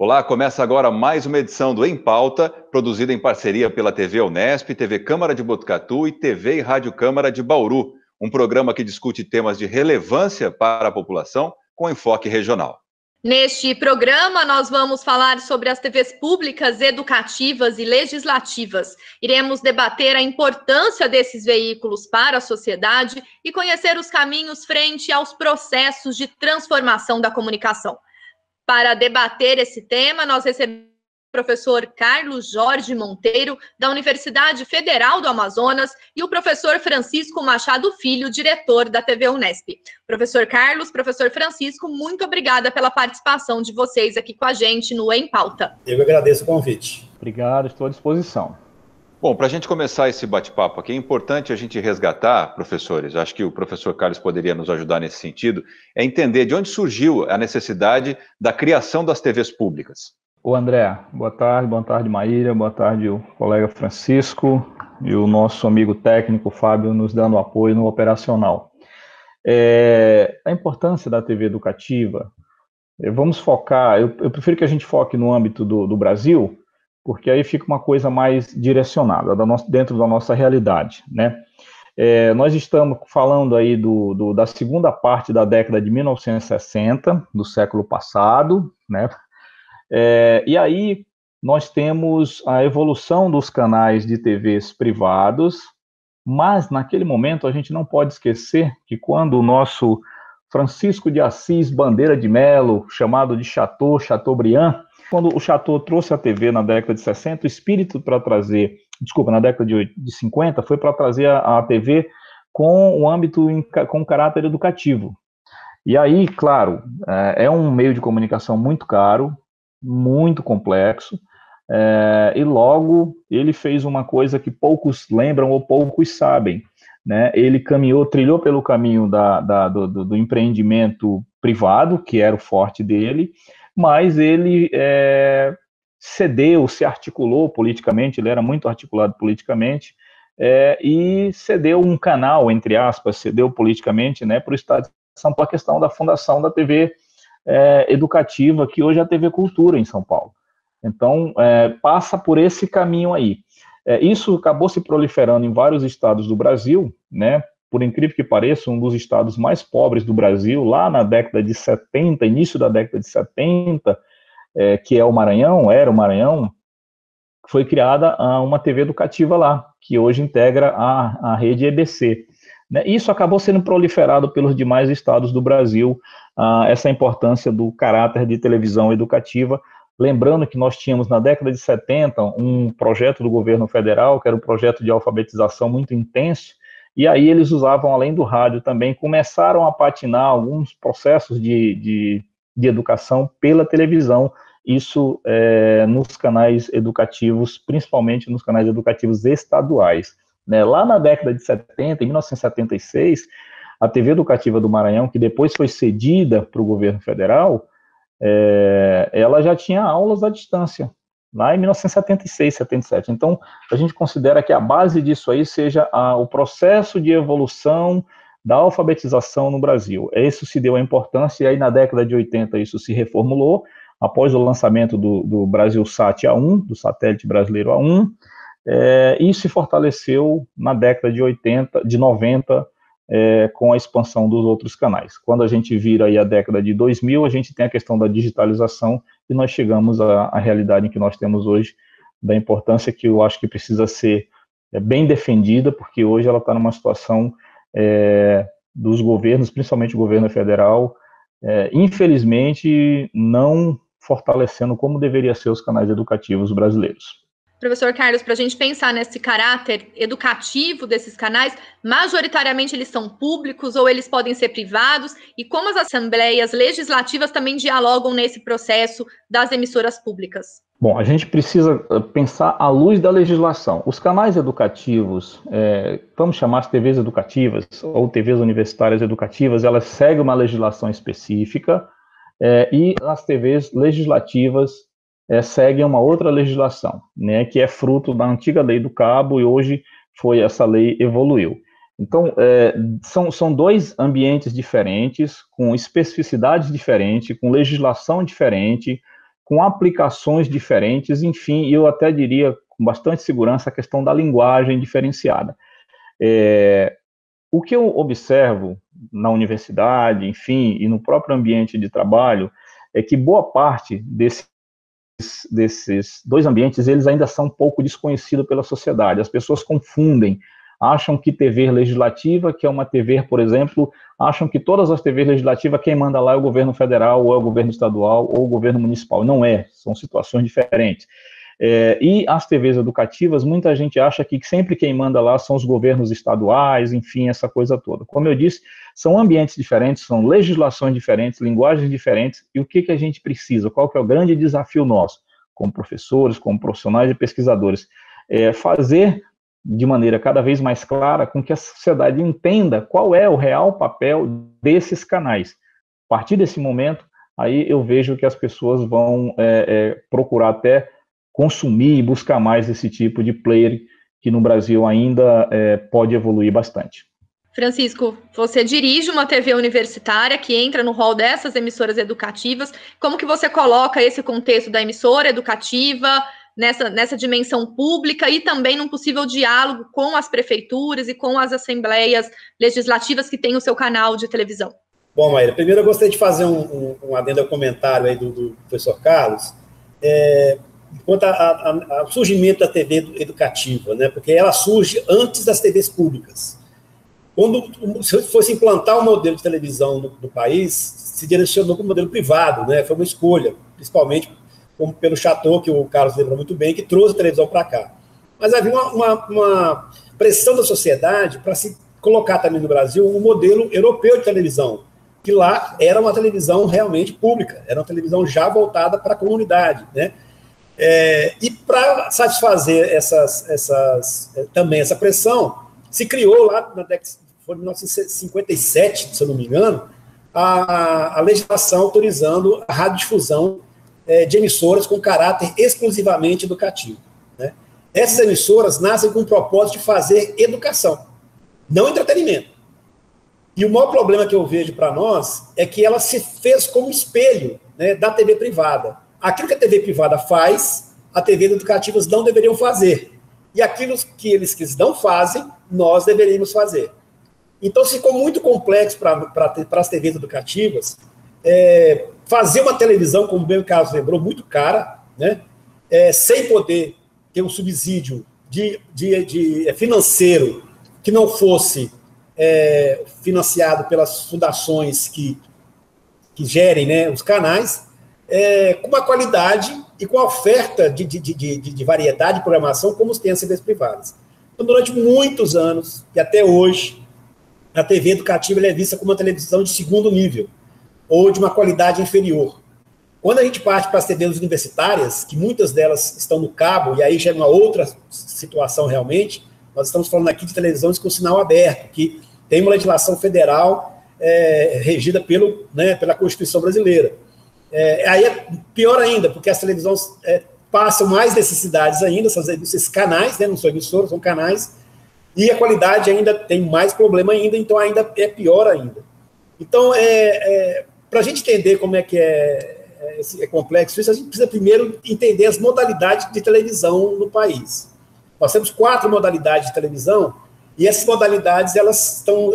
Olá, começa agora mais uma edição do Em Pauta, produzida em parceria pela TV Unesp, TV Câmara de Botucatu e TV e Rádio Câmara de Bauru, um programa que discute temas de relevância para a população com enfoque regional. Neste programa, nós vamos falar sobre as TVs públicas, educativas e legislativas. Iremos debater a importância desses veículos para a sociedade e conhecer os caminhos frente aos processos de transformação da comunicação. Para debater esse tema, nós recebemos o professor Carlos Jorge Monteiro, da Universidade Federal do Amazonas, e o professor Francisco Machado Filho, diretor da TV Unesp. Professor Carlos, professor Francisco, muito obrigada pela participação de vocês aqui com a gente no Em Pauta. Eu agradeço o convite. Obrigado, estou à disposição. Bom, para a gente começar esse bate-papo aqui, é importante a gente resgatar, professores, acho que o professor Carlos poderia nos ajudar nesse sentido, é entender de onde surgiu a necessidade da criação das TVs públicas. Ô André, boa tarde Maíra, boa tarde o colega Francisco e o nosso amigo técnico Fábio nos dando apoio no operacional. A importância da TV educativa, vamos focar, eu prefiro que a gente foque no âmbito do Brasil, porque aí fica uma coisa mais direcionada, dentro da nossa realidade, né? Nós estamos falando aí da segunda parte da década de 1960, do século passado, né? E aí nós temos a evolução dos canais de TVs privados, mas naquele momento a gente não pode esquecer que quando o nosso Francisco de Assis Bandeira de Melo, chamado de Chateaubriand, quando o Chateau trouxe a TV na década de 60, o espírito para trazer, na década de 50, foi para trazer a TV com o âmbito, com caráter educativo. E aí, claro, é um meio de comunicação muito caro, muito complexo, e logo ele fez uma coisa que poucos lembram ou poucos sabem, né? Ele trilhou pelo caminho do empreendimento privado, que era o forte dele, mas ele se articulou politicamente, ele era muito articulado politicamente, e cedeu um canal, entre aspas, cedeu politicamente, né, para o Estado de São Paulo, a questão da fundação da TV educativa, que hoje é a TV Cultura em São Paulo. Então, passa por esse caminho aí. Isso acabou se proliferando em vários estados do Brasil, né? Por incrível que pareça, um dos estados mais pobres do Brasil, lá na década de 70, início da década de 70, que era o Maranhão, foi criada uma TV educativa lá, que hoje integra a rede EBC. Né? Isso acabou sendo proliferado pelos demais estados do Brasil, essa importância do caráter de televisão educativa. Lembrando que nós tínhamos, na década de 70, um projeto do governo federal, que era um projeto de alfabetização muito intenso, e aí eles usavam, além do rádio também, começaram a patinar alguns processos de educação pela televisão, isso nos canais educativos, principalmente nos canais educativos estaduais. Né? Lá na década de 70, em 1976, a TV Educativa do Maranhão, que depois foi cedida para o governo federal, ela já tinha aulas à distância, lá em 1976, 77. Então, a gente considera que a base disso aí seja o processo de evolução da alfabetização no Brasil. Isso se deu a importância, e aí na década de 80 isso se reformulou, após o lançamento do Brasilsat A1, do satélite brasileiro A1, e se fortaleceu na década de 90, com a expansão dos outros canais. Quando a gente vira aí a década de 2000, a gente tem a questão da digitalização, e nós chegamos à realidade em que nós temos hoje, da importância que eu acho que precisa ser bem defendida, porque hoje ela está numa situação dos governos, principalmente o governo federal, infelizmente, não fortalecendo como deveria ser os canais educativos brasileiros. Professor Carlos, para a gente pensar nesse caráter educativo desses canais, majoritariamente eles são públicos ou eles podem ser privados, e como as assembleias legislativas também dialogam nesse processo das emissoras públicas? Bom, a gente precisa pensar à luz da legislação. Os canais educativos, vamos chamar as TVs educativas ou TVs universitárias educativas, elas seguem uma legislação específica, e as TVs legislativas seguem uma outra legislação, né, que é fruto da antiga lei do cabo, e hoje essa lei evoluiu. Então, são dois ambientes diferentes, com especificidades diferentes, com legislação diferente, com aplicações diferentes, enfim, eu até diria com bastante segurança a questão da linguagem diferenciada. O que eu observo na universidade, enfim, e no próprio ambiente de trabalho, é que boa parte desses dois ambientes, eles ainda são um pouco desconhecidos pela sociedade. As pessoas confundem, acham que TV legislativa, que é uma TV, por exemplo, acham que todas as TVs legislativas, quem manda lá é o governo federal, ou é o governo estadual, ou o governo municipal. Não é, são situações diferentes. E as TVs educativas, muita gente acha que sempre quem manda lá são os governos estaduais, enfim, essa coisa toda. Como eu disse, são ambientes diferentes, são legislações diferentes, linguagens diferentes, e o que a gente precisa? Qual que é o grande desafio nosso, como professores, como profissionais e pesquisadores? Fazer de maneira cada vez mais clara com que a sociedade entenda qual é o real papel desses canais. A partir desse momento, aí eu vejo que as pessoas vão procurar até consumir e buscar mais esse tipo de player que no Brasil ainda pode evoluir bastante. Francisco, você dirige uma TV universitária que entra no rol dessas emissoras educativas. Como que você coloca esse contexto da emissora educativa nessa dimensão pública e também num possível diálogo com as prefeituras e com as assembleias legislativas que têm o seu canal de televisão? Bom, Maíra, primeiro eu gostaria de fazer um adendo ao comentário aí do professor Carlos, quanto ao surgimento da TV educativa, né, porque ela surge antes das TVs públicas. Quando se fosse implantar o modelo de televisão do país, se direcionou para o modelo privado, né, foi uma escolha, principalmente como pelo Chateau, que o Carlos lembra muito bem, que trouxe a televisão para cá. Mas havia uma pressão da sociedade para se colocar também no Brasil um modelo europeu de televisão, que lá era uma televisão realmente pública, era uma televisão já voltada para a comunidade, né? E para satisfazer também essa pressão, se criou lá na década de 1957, se eu não me engano, a legislação autorizando a radiodifusão de emissoras com caráter exclusivamente educativo, né? Essas emissoras nascem com o propósito de fazer educação, não entretenimento. E o maior problema que eu vejo para nós é que ela se fez como espelho, né, da TV privada. Aquilo que a TV privada faz, a TV educativas não deveriam fazer. E aquilo que eles não fazem, nós deveríamos fazer. Então, ficou muito complexo para as TVs educativas fazer uma televisão, como bem o Carlos lembrou, muito cara, né, sem poder ter um subsídio financeiro que não fosse financiado pelas fundações que gerem, né, os canais, com uma qualidade e com a oferta de variedade de programação como tem as TVs privadas. Então, durante muitos anos, e até hoje, a TV educativa é vista como uma televisão de segundo nível, ou de uma qualidade inferior. Quando a gente parte para as TVs universitárias, que muitas delas estão no cabo, e aí já é uma outra situação realmente, nós estamos falando aqui de televisões com sinal aberto, que tem uma legislação federal regida pela Constituição brasileira. Aí é pior ainda, porque as televisões passam mais necessidades ainda, esses canais, né, não são emissoras, são canais, e a qualidade ainda tem mais problema ainda, então ainda é pior ainda. Então, para a gente entender como é que é complexo isso, a gente precisa primeiro entender as modalidades de televisão no país. Nós temos 4 modalidades de televisão, e essas modalidades elas estão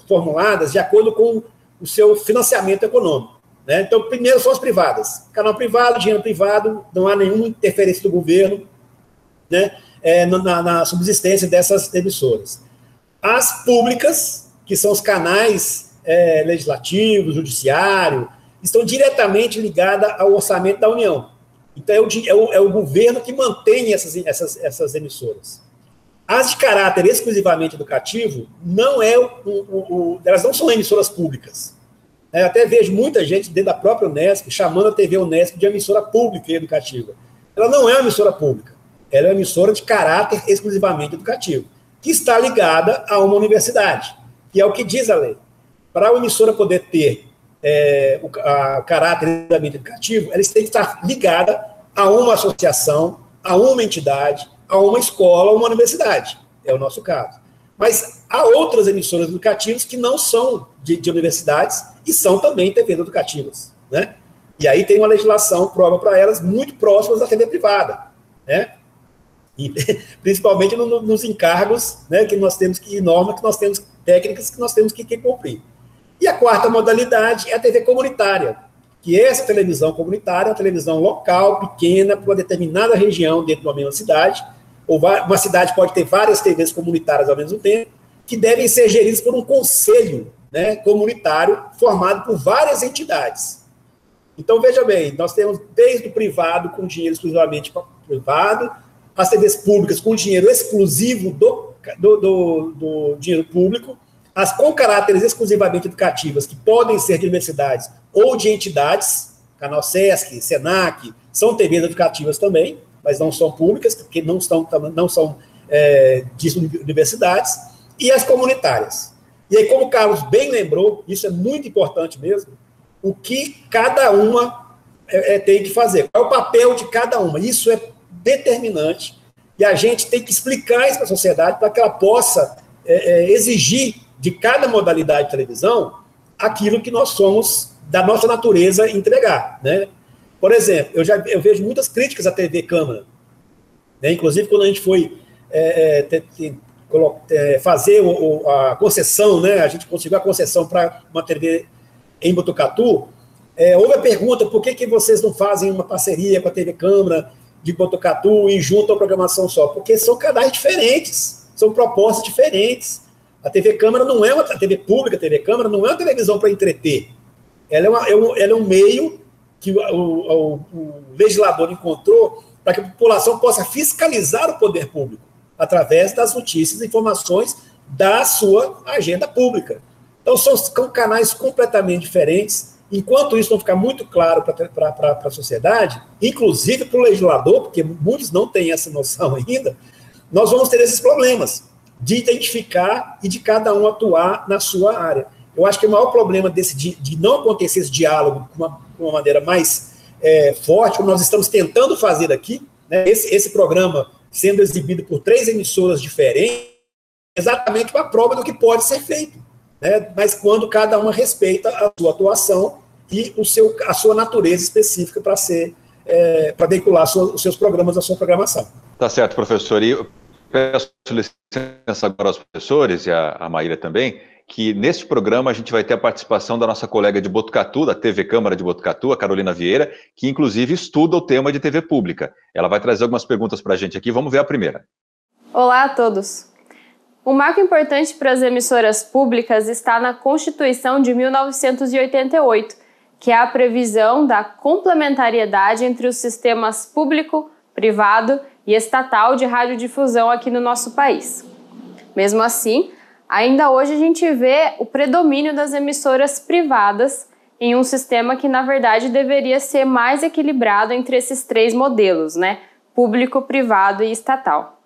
formuladas de acordo com o seu financiamento econômico, né? Então, primeiro são as privadas. Canal privado, dinheiro privado, não há nenhuma interferência do governo, né, na subsistência dessas emissoras. As públicas, que são os canais legislativos, judiciário, estão diretamente ligadas ao orçamento da União. Então, é o governo que mantém essas emissoras. As de caráter exclusivamente educativo, elas não são emissoras públicas. Eu até vejo muita gente dentro da própria Unesp chamando a TV Unesp de emissora pública e educativa. Ela não é uma emissora pública, ela é uma emissora de caráter exclusivamente educativo, que está ligada a uma universidade, que é o que diz a lei. Para a emissora poder ter o caráter exclusivamente educativo, ela tem que estar ligada a uma associação, a uma entidade, a uma escola, a uma universidade. É o nosso caso. Mas há outras emissoras educativas que não são de universidades e são também TVs educativas, né? E aí tem uma legislação própria para elas, muito próximas da TV privada, né? E, principalmente nos encargos, né, que nós temos que, normas que nós temos, técnicas que nós temos que cumprir. E a quarta modalidade é a TV comunitária, que essa televisão comunitária é uma televisão local, pequena, para uma determinada região dentro de uma mesma cidade, ou uma cidade pode ter várias TVs comunitárias ao mesmo tempo, que devem ser geridas por um conselho, né, comunitário formado por várias entidades. Então, veja bem, nós temos desde o privado com dinheiro exclusivamente privado, as TVs públicas com dinheiro exclusivo do dinheiro público, as com caráteres exclusivamente educativas, que podem ser de universidades ou de entidades, Canal Sesc, Senac, são TVs educativas também, mas não são públicas, porque não são de universidades, e as comunitárias. E aí, como o Carlos bem lembrou, isso é muito importante mesmo, o que cada uma tem que fazer, qual é o papel de cada uma, isso é determinante, e a gente tem que explicar isso para a sociedade para que ela possa exigir de cada modalidade de televisão aquilo que nós somos, da nossa natureza, entregar, né? Por exemplo, eu vejo muitas críticas à TV Câmara, né? Inclusive quando a gente foi fazer a concessão, né? A gente conseguiu a concessão para uma TV em Botucatu, houve a pergunta, por que vocês não fazem uma parceria com a TV Câmara de Botucatu e juntam a programação só? Porque são canais diferentes, são propostas diferentes. A TV Câmara não é a TV pública, a TV Câmara não é uma televisão para entreter. Ela é um meio que o legislador encontrou para que a população possa fiscalizar o poder público através das notícias e informações da sua agenda pública. Então, são canais completamente diferentes. Enquanto isso não ficar muito claro para a sociedade, inclusive para o legislador, porque muitos não têm essa noção ainda, nós vamos ter esses problemas de identificar e de cada um atuar na sua área. Eu acho que o maior problema de não acontecer esse diálogo com uma maneira mais forte, como nós estamos tentando fazer aqui, né, esse programa sendo exibido por 3 emissoras diferentes, exatamente uma prova do que pode ser feito, né, mas quando cada uma respeita a sua atuação e a sua natureza específica para veicular os seus programas, a sua programação. Tá certo, professor. E eu peço licença agora aos professores e a Maíra também, que neste programa a gente vai ter a participação da nossa colega de Botucatu, da TV Câmara de Botucatu, a Carolina Vieira, que inclusive estuda o tema de TV pública. Ela vai trazer algumas perguntas para a gente aqui, vamos ver a primeira. Olá a todos. Um marco importante para as emissoras públicas está na Constituição de 1988, que é a previsão da complementariedade entre os sistemas público, privado e estatal de radiodifusão aqui no nosso país. Mesmo assim, ainda hoje a gente vê o predomínio das emissoras privadas em um sistema que, na verdade, deveria ser mais equilibrado entre esses 3 modelos, né? Público, privado e estatal.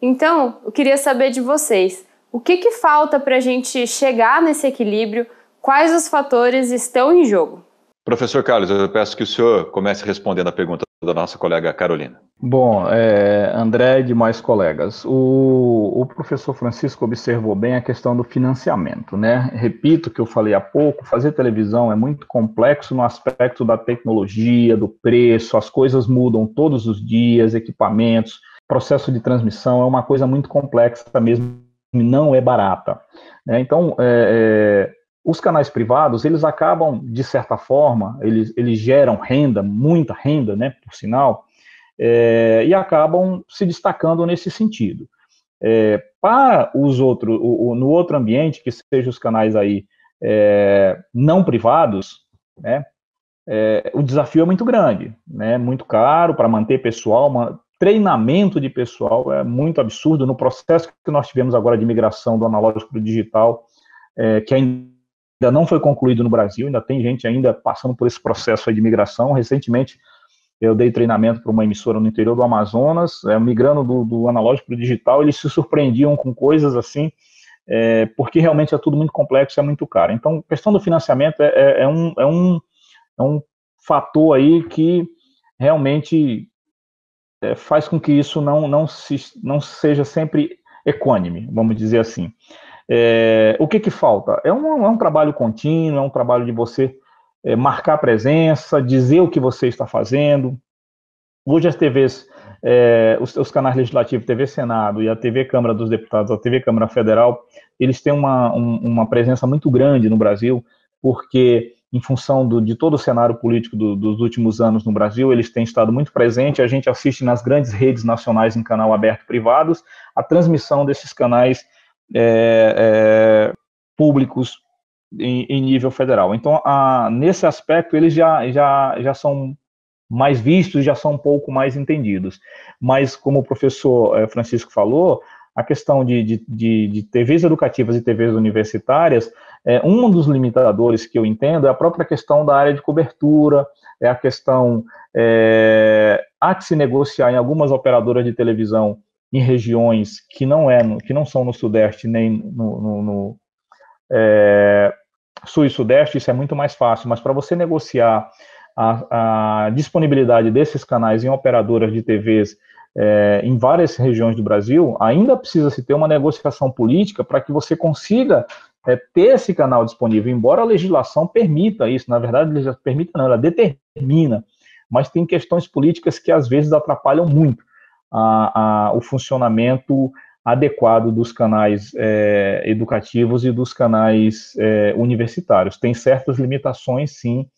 Então, eu queria saber de vocês, o que falta para a gente chegar nesse equilíbrio? Quais os fatores estão em jogo? Professor Carlos, eu peço que o senhor comece respondendo a pergunta da nossa colega Carolina. Bom, André e demais colegas, o professor Francisco observou bem a questão do financiamento, né? Repito o que eu falei há pouco, fazer televisão é muito complexo no aspecto da tecnologia, do preço, as coisas mudam todos os dias, equipamentos, processo de transmissão é uma coisa muito complexa mesmo, não é barata, né? Então, os canais privados, eles acabam, de certa forma, eles geram renda, muita renda, né, por sinal, e acabam se destacando nesse sentido. Para os outros, no outro ambiente, que sejam os canais aí não privados, né, o desafio é muito grande, né, muito caro para manter pessoal, treinamento de pessoal é muito absurdo. No processo que nós tivemos agora de migração do analógico para o digital, que ainda não foi concluído no Brasil, ainda tem gente ainda passando por esse processo aí de migração. Recentemente, eu dei treinamento para uma emissora no interior do Amazonas, migrando do analógico para o digital, eles se surpreendiam com coisas assim, porque realmente é tudo muito complexo, é muito caro. Então, a questão do financiamento é um fator aí que realmente faz com que isso não seja sempre equânime, vamos dizer assim. O que falta? É um trabalho contínuo, é um trabalho de você marcar presença, dizer o que você está fazendo. Hoje as TVs, os canais legislativos, TV Senado e a TV Câmara dos Deputados, a TV Câmara Federal, eles têm uma presença muito grande no Brasil, porque em função de todo o cenário político dos últimos anos no Brasil, eles têm estado muito presentes. A gente assiste nas grandes redes nacionais em canal aberto privados a transmissão desses canais públicos em nível federal. Então, nesse aspecto, eles já são mais vistos, já são um pouco mais entendidos. Mas, como o professor Francisco falou, a questão de TVs educativas e TVs universitárias, um dos limitadores que eu entendo é a própria questão da área de cobertura, é a questão, há que se negociar em algumas operadoras de televisão em regiões que não são no Sudeste nem no Sul e Sudeste, isso é muito mais fácil, mas para você negociar a disponibilidade desses canais em operadoras de TVs em várias regiões do Brasil, ainda precisa se ter uma negociação política para que você consiga ter esse canal disponível, embora a legislação permita isso. Na verdade, ela determina, mas tem questões políticas que às vezes atrapalham muito o funcionamento adequado dos canais educativos e dos canais universitários. Tem certas limitações, sim,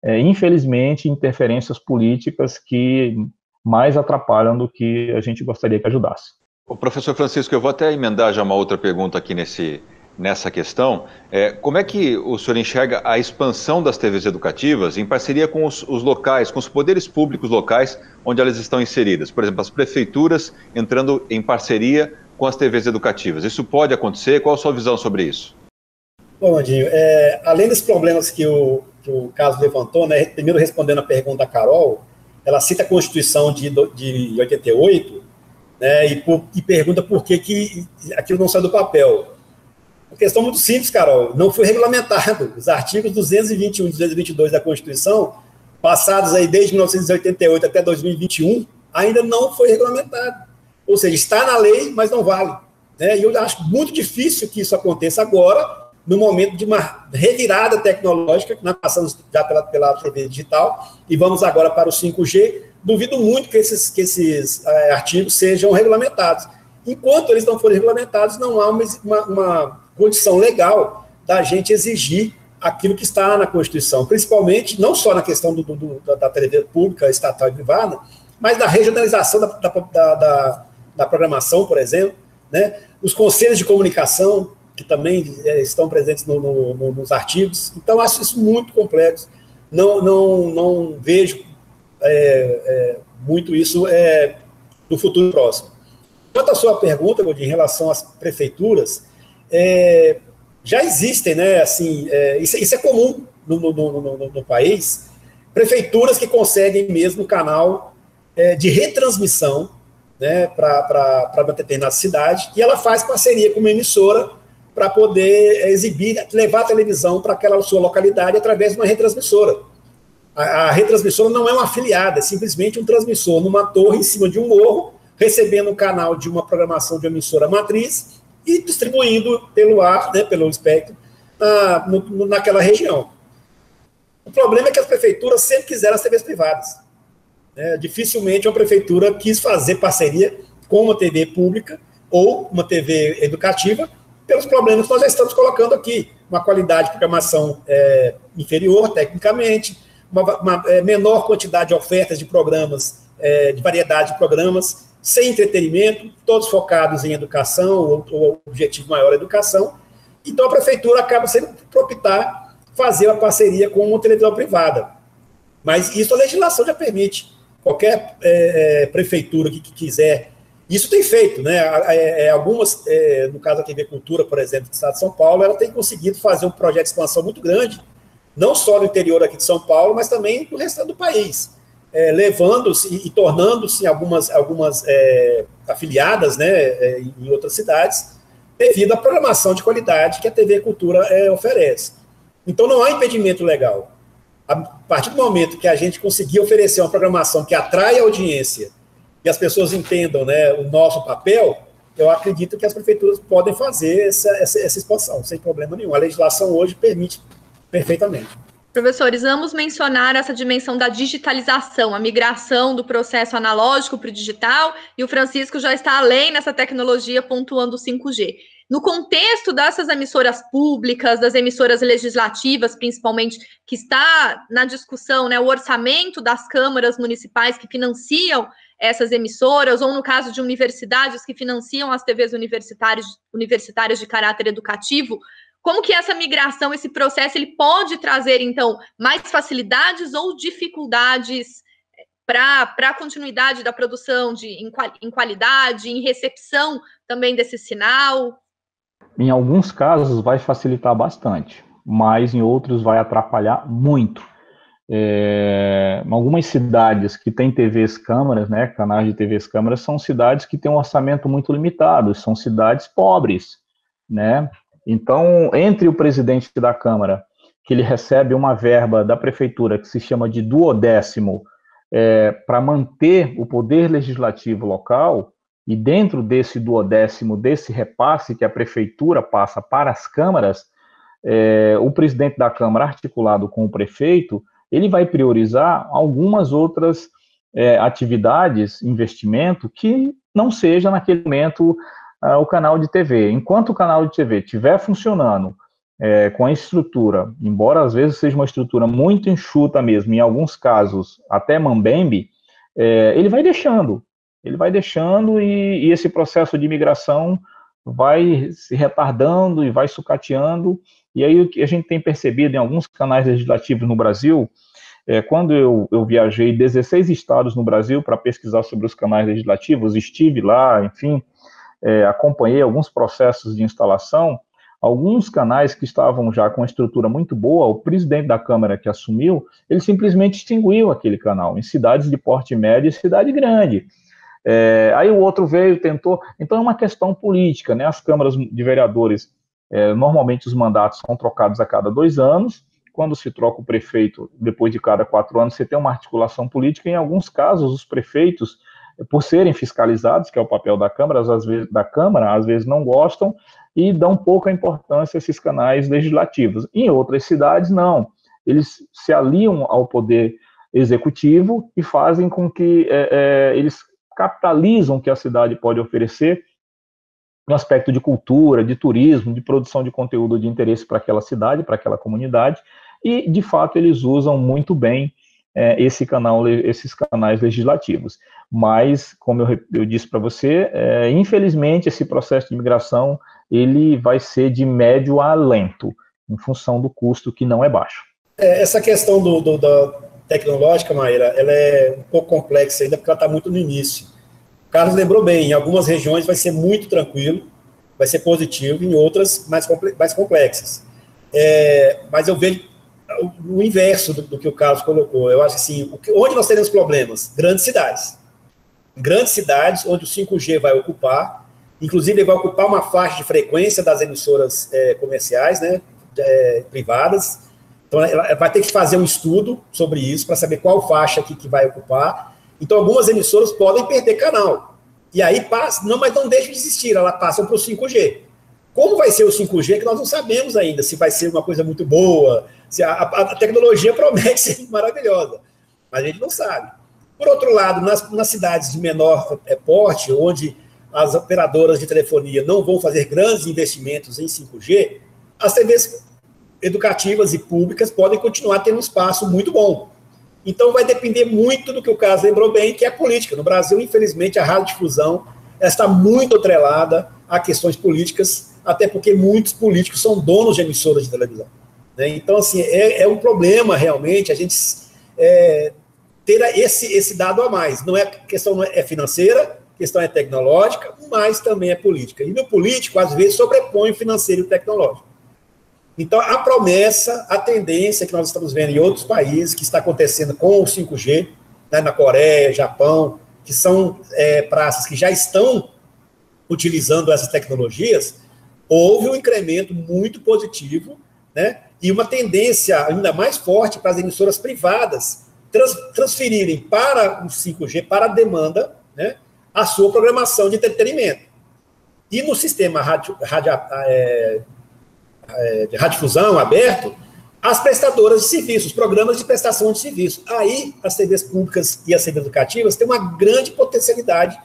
infelizmente, interferências políticas que mais atrapalham do que a gente gostaria que ajudasse. O professor Francisco, eu vou até emendar já uma outra pergunta aqui nessa questão. Como é que o senhor enxerga a expansão das TVs educativas em parceria com os locais, com os poderes públicos locais onde elas estão inseridas? Por exemplo, as prefeituras entrando em parceria com as TVs educativas. Isso pode acontecer? Qual a sua visão sobre isso? Bom, Andinho, além dos problemas que o Carlos levantou, né, primeiro respondendo a pergunta da Carol, ela cita a Constituição de 88, né, e pergunta por que aquilo não sai do papel. Uma questão muito simples, Carol, não foi regulamentado. Os artigos 221 e 222 da Constituição, passados aí desde 1988 até 2021, ainda não foi regulamentado. Ou seja, está na lei, mas não vale. Né? E eu acho muito difícil que isso aconteça agora, no momento de uma revirada tecnológica, que nós passamos já pela TV digital, e vamos agora para o 5G. Duvido muito que esses artigos sejam regulamentados. Enquanto eles não forem regulamentados, não há uma condição legal da gente exigir aquilo que está na Constituição, principalmente, não só na questão da TV pública, estatal e privada, mas da regionalização da programação, por exemplo, né? Os conselhos de comunicação, que também estão presentes nos artigos. Então, acho isso muito complexo. Não vejo muito isso no futuro próximo. Quanto à sua pergunta, Godinho, em relação às prefeituras, já existem, né, assim, isso é comum no país, prefeituras que conseguem mesmo canal de retransmissão, né, para uma determinada cidade, e ela faz parceria com uma emissora para poder exibir, levar a televisão para aquela sua localidade através de uma retransmissora. A retransmissora não é uma afiliada, é simplesmente um transmissor numa torre em cima de um morro, recebendo um canal de uma programação de uma emissora matriz e distribuindo pelo ar, né, pelo espectro, naquela região. O problema é que as prefeituras sempre quiseram as TVs privadas. Dificilmente uma prefeitura quis fazer parceria com uma TV pública ou uma TV educativa, pelos problemas que nós já estamos colocando aqui. Uma qualidade de programação inferior, tecnicamente, uma menor quantidade de ofertas de programas, de variedade de programas, sem entretenimento, todos focados em educação, ou objetivo maior, educação. Então, a prefeitura acaba sendo por optar fazer uma parceria com uma televisão privada. Mas isso a legislação já permite. Qualquer prefeitura que quiser. Isso tem feito, né? Algumas, no caso da TV Cultura, por exemplo, do estado de São Paulo, ela tem conseguido fazer um projeto de expansão muito grande, não só no interior aqui de São Paulo, mas também no restante do país, levando-se e tornando-se algumas afiliadas, né, em outras cidades, devido à programação de qualidade que a TV Cultura oferece. Então, não há impedimento legal. A partir do momento que a gente conseguir oferecer uma programação que atrai a audiência e as pessoas entendam, né, o nosso papel, eu acredito que as prefeituras podem fazer essa expansão, sem problema nenhum. A legislação hoje permite perfeitamente. Professores, vamos mencionar essa dimensão da digitalização, a migração do processo analógico para o digital, e o Francisco já está além nessa tecnologia, pontuando o 5G. No contexto dessas emissoras públicas, das emissoras legislativas, principalmente, que está na discussão, né, o orçamento das câmaras municipais que financiam essas emissoras, ou no caso de universidades que financiam as TVs universitárias de caráter educativo, como que essa migração, esse processo, ele pode trazer, então, mais facilidades ou dificuldades para a continuidade da produção em qualidade, em recepção também desse sinal? Em alguns casos vai facilitar bastante, mas em outros vai atrapalhar muito. Algumas cidades que têm TVs câmaras, né, canais de TVs câmaras, são cidades que têm um orçamento muito limitado, são cidades pobres, né? Então, entre o presidente da Câmara, que ele recebe uma verba da prefeitura que se chama de duodécimo, para manter o poder legislativo local, e dentro desse duodécimo, desse repasse que a prefeitura passa para as câmaras, o presidente da Câmara, articulado com o prefeito, ele vai priorizar algumas outras atividades, investimento, que não seja naquele momento o canal de TV. Enquanto o canal de TV estiver funcionando com a estrutura, embora às vezes seja uma estrutura muito enxuta mesmo, em alguns casos até mambembe, ele vai deixando e esse processo de migração vai se retardando e vai sucateando. E aí o que a gente tem percebido em alguns canais legislativos no Brasil, quando eu viajei 16 estados no Brasil para pesquisar sobre os canais legislativos, estive lá, enfim, acompanhei alguns processos de instalação. Alguns canais que estavam já com uma estrutura muito boa, o presidente da Câmara que assumiu, ele simplesmente extinguiu aquele canal, em cidades de porte médio e cidade grande. Aí o outro veio, tentou. Então é uma questão política, né? As câmaras de vereadores, normalmente os mandatos são trocados a cada 2 anos, quando se troca o prefeito, depois de cada 4 anos, você tem uma articulação política. Em alguns casos, os prefeitos, por serem fiscalizados, que é o papel da Câmara, às vezes não gostam e dão pouca importância a esses canais legislativos. Em outras cidades, não. Eles se aliam ao poder executivo e fazem com que eles capitalizam o que a cidade pode oferecer no aspecto de cultura, de turismo, de produção de conteúdo de interesse para aquela cidade, para aquela comunidade, e, de fato, eles usam muito bem esses canais legislativos. Mas, como eu disse para você, infelizmente, esse processo de migração ele vai ser de médio a lento, em função do custo que não é baixo. Essa questão da tecnológica, Maíra, ela é um pouco complexa ainda, porque ela está muito no início. O Carlos lembrou bem, em algumas regiões vai ser muito tranquilo, vai ser positivo, em outras mais complexas. Mas eu vejo o inverso do que o Carlos colocou. Eu acho assim, onde nós teremos problemas? Grandes cidades. Grandes cidades, onde o 5G vai ocupar, inclusive ele vai ocupar uma faixa de frequência das emissoras comerciais, né, privadas. Então, ela vai ter que fazer um estudo sobre isso, para saber qual faixa que vai ocupar. Então, algumas emissoras podem perder canal. E aí, mas não deixam de existir, elas passam para o 5G. Como vai ser o 5G, que nós não sabemos ainda, se vai ser uma coisa muito boa, se a tecnologia promete ser maravilhosa, mas a gente não sabe. Por outro lado, nas cidades de menor porte, onde as operadoras de telefonia não vão fazer grandes investimentos em 5G, as TVs educativas e públicas podem continuar tendo um espaço muito bom. Então, vai depender muito do que o Carlos lembrou bem, que é a política. No Brasil, infelizmente, a radiodifusão está muito atrelada a questões políticas, até porque muitos políticos são donos de emissoras de televisão. Né? Então, assim, é um problema, realmente, a gente ter esse dado a mais. A questão não é financeira, a questão é tecnológica, mas também é política. E no político, às vezes, sobrepõe o financeiro e o tecnológico. Então, a promessa, a tendência que nós estamos vendo em outros países, que está acontecendo com o 5G, né, na Coreia, Japão, que são praças que já estão utilizando essas tecnologias, houve um incremento muito positivo, né, e uma tendência ainda mais forte para as emissoras privadas transferirem para o 5G, para a demanda, né, a sua programação de entretenimento. E no sistema de radiodifusão aberto, as prestadoras de serviços, os programas de prestação de serviço. Aí, as TVs públicas e as TVs educativas têm uma grande potencialidade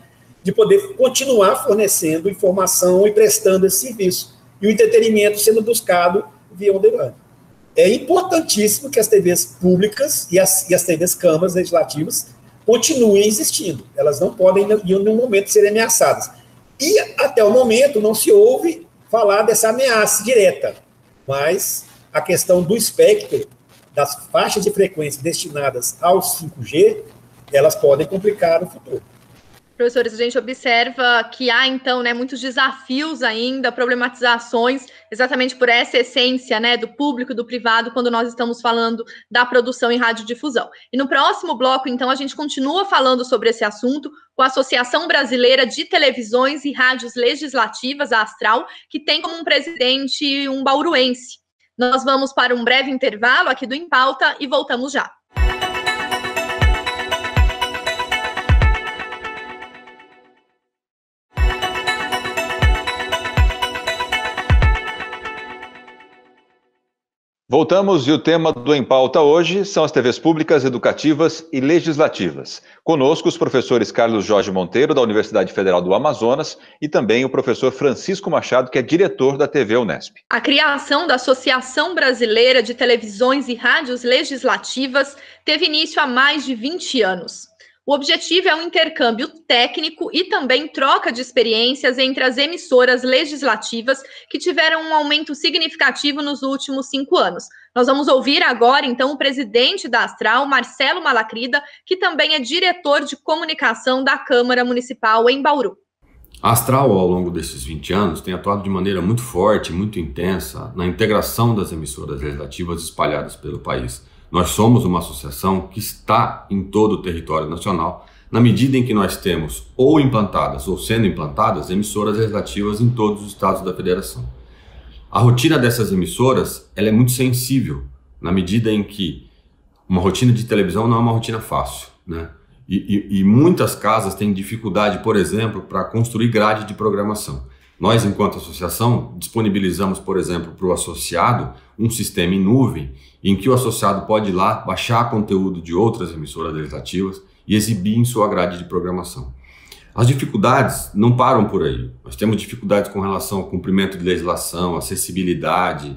de poder continuar fornecendo informação e prestando esse serviço. E o entretenimento sendo buscado via on demand. É importantíssimo que as TVs públicas e as TVs câmaras legislativas continuem existindo. Elas não podem, em nenhum momento, ser ameaçadas. E, até o momento, não se ouve falar dessa ameaça direta. Mas a questão do espectro, das faixas de frequência destinadas ao 5G, elas podem complicar no futuro. Professores, a gente observa que há, então, muitos desafios ainda, problematizações, exatamente por essa essência, do público e do privado, quando nós estamos falando da produção em radiodifusão. E no próximo bloco, então, a gente continua falando sobre esse assunto com a Associação Brasileira de Televisões e Rádios Legislativas, a Astral, que tem como um presidente um bauruense. Nós vamos para um breve intervalo aqui do Em Pauta e voltamos já. Voltamos e o tema do Em Pauta hoje são as TVs públicas, educativas e legislativas. Conosco os professores Carlos Jorge Monteiro, da Universidade Federal do Amazonas, e também o professor Francisco Machado, que é diretor da TV Unesp. A criação da Associação Brasileira de Televisões e Rádios Legislativas teve início há mais de 20 anos. O objetivo é um intercâmbio técnico e também troca de experiências entre as emissoras legislativas que tiveram um aumento significativo nos últimos 5 anos. Nós vamos ouvir agora, então, o presidente da Astral, Marcelo Malacrida, que também é diretor de comunicação da Câmara Municipal em Bauru. A Astral, ao longo desses 20 anos, tem atuado de maneira muito forte, muito intensa, na integração das emissoras legislativas espalhadas pelo país. Nós somos uma associação que está em todo o território nacional, na medida em que nós temos ou implantadas ou sendo implantadas emissoras legislativas em todos os estados da federação. A rotina dessas emissoras ela é muito sensível, na medida em que uma rotina de televisão não é uma rotina fácil, E muitas casas têm dificuldade, por exemplo, para construir grade de programação. Nós, enquanto associação, disponibilizamos, por exemplo, para o associado um sistema em nuvem em que o associado pode ir lá, baixar conteúdo de outras emissoras legislativas e exibir em sua grade de programação. As dificuldades não param por aí. Nós temos dificuldades com relação ao cumprimento de legislação, acessibilidade,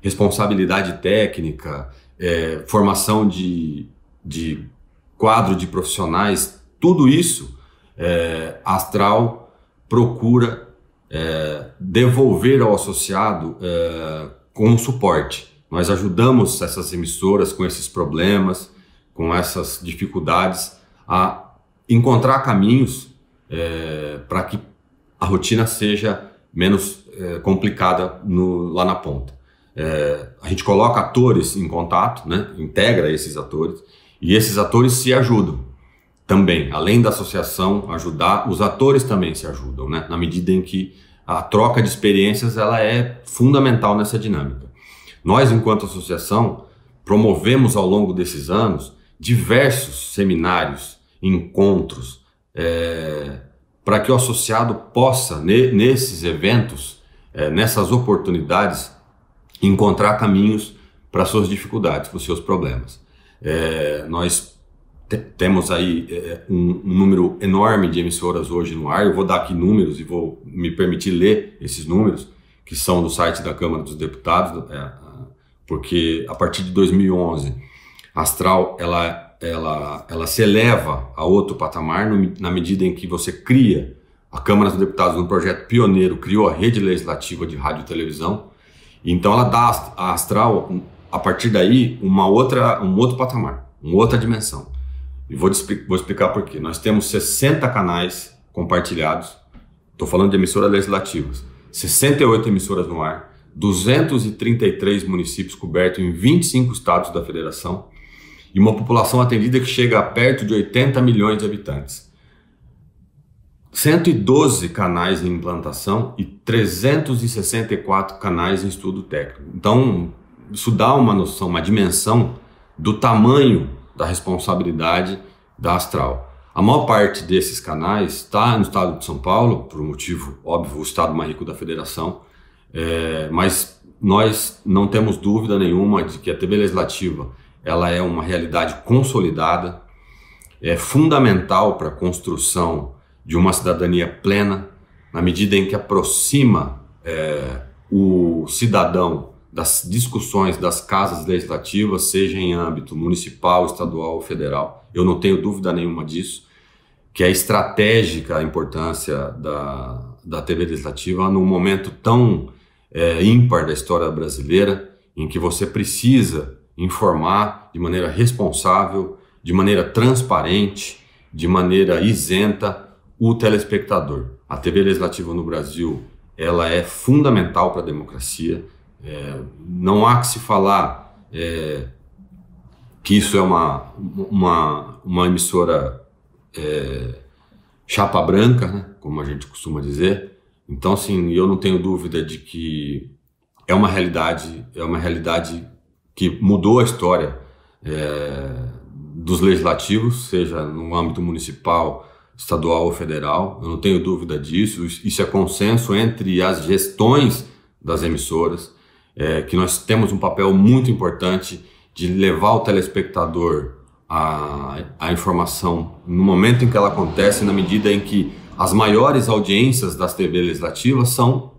responsabilidade técnica, formação de quadro de profissionais. Tudo isso a Astral procura devolver ao associado com suporte. Nós ajudamos essas emissoras com esses problemas, com essas dificuldades, a encontrar caminhos para que a rotina seja menos complicada lá na ponta. A gente coloca atores em contato, integra esses atores, e esses atores se ajudam também. Além da associação ajudar, os atores também se ajudam, na medida em que a troca de experiências ela é fundamental nessa dinâmica. Nós, enquanto associação, promovemos ao longo desses anos diversos seminários, encontros, para que o associado possa, nesses eventos, nessas oportunidades, encontrar caminhos para suas dificuldades, para os seus problemas. Nós temos aí um número enorme de emissoras hoje no ar. Eu vou dar aqui números e vou me permitir ler esses números, que são do site da Câmara dos Deputados, porque a partir de 2011, a Astral ela se eleva a outro patamar na medida em que você cria, a Câmara dos Deputados, num projeto pioneiro, criou a rede legislativa de rádio e televisão. Então ela dá à Astral, a partir daí, um outro patamar, uma outra dimensão. E vou explicar por quê. Nós temos 60 canais compartilhados, estou falando de emissoras legislativas, 68 emissoras no ar, 233 municípios cobertos em 25 estados da federação e uma população atendida que chega a perto de 80 milhões de habitantes. 112 canais em implantação e 364 canais em estudo técnico. Então, isso dá uma noção, uma dimensão do tamanho da responsabilidade da Astral. A maior parte desses canais está no estado de São Paulo, por um motivo óbvio, o estado mais rico da federação, mas nós não temos dúvida nenhuma de que a TV Legislativa ela é uma realidade consolidada, é fundamental para a construção de uma cidadania plena, na medida em que aproxima o cidadão das discussões das casas legislativas, seja em âmbito municipal, estadual ou federal. Eu não tenho dúvida nenhuma disso, que é estratégica a importância da TV Legislativa num momento tão ímpar da história brasileira, em que você precisa informar de maneira responsável, de maneira transparente, de maneira isenta o telespectador. A TV Legislativa no Brasil, ela é fundamental para a democracia. Não há que se falar que isso é uma emissora chapa branca, né, como a gente costuma dizer. Então, assim, eu não tenho dúvida de que é uma realidade que mudou a história dos legislativos, seja no âmbito municipal, estadual ou federal. Eu não tenho dúvida disso. Isso é consenso entre as gestões das emissoras, que nós temos um papel muito importante de levar o telespectador a informação no momento em que ela acontece, na medida em que as maiores audiências das TV legislativas são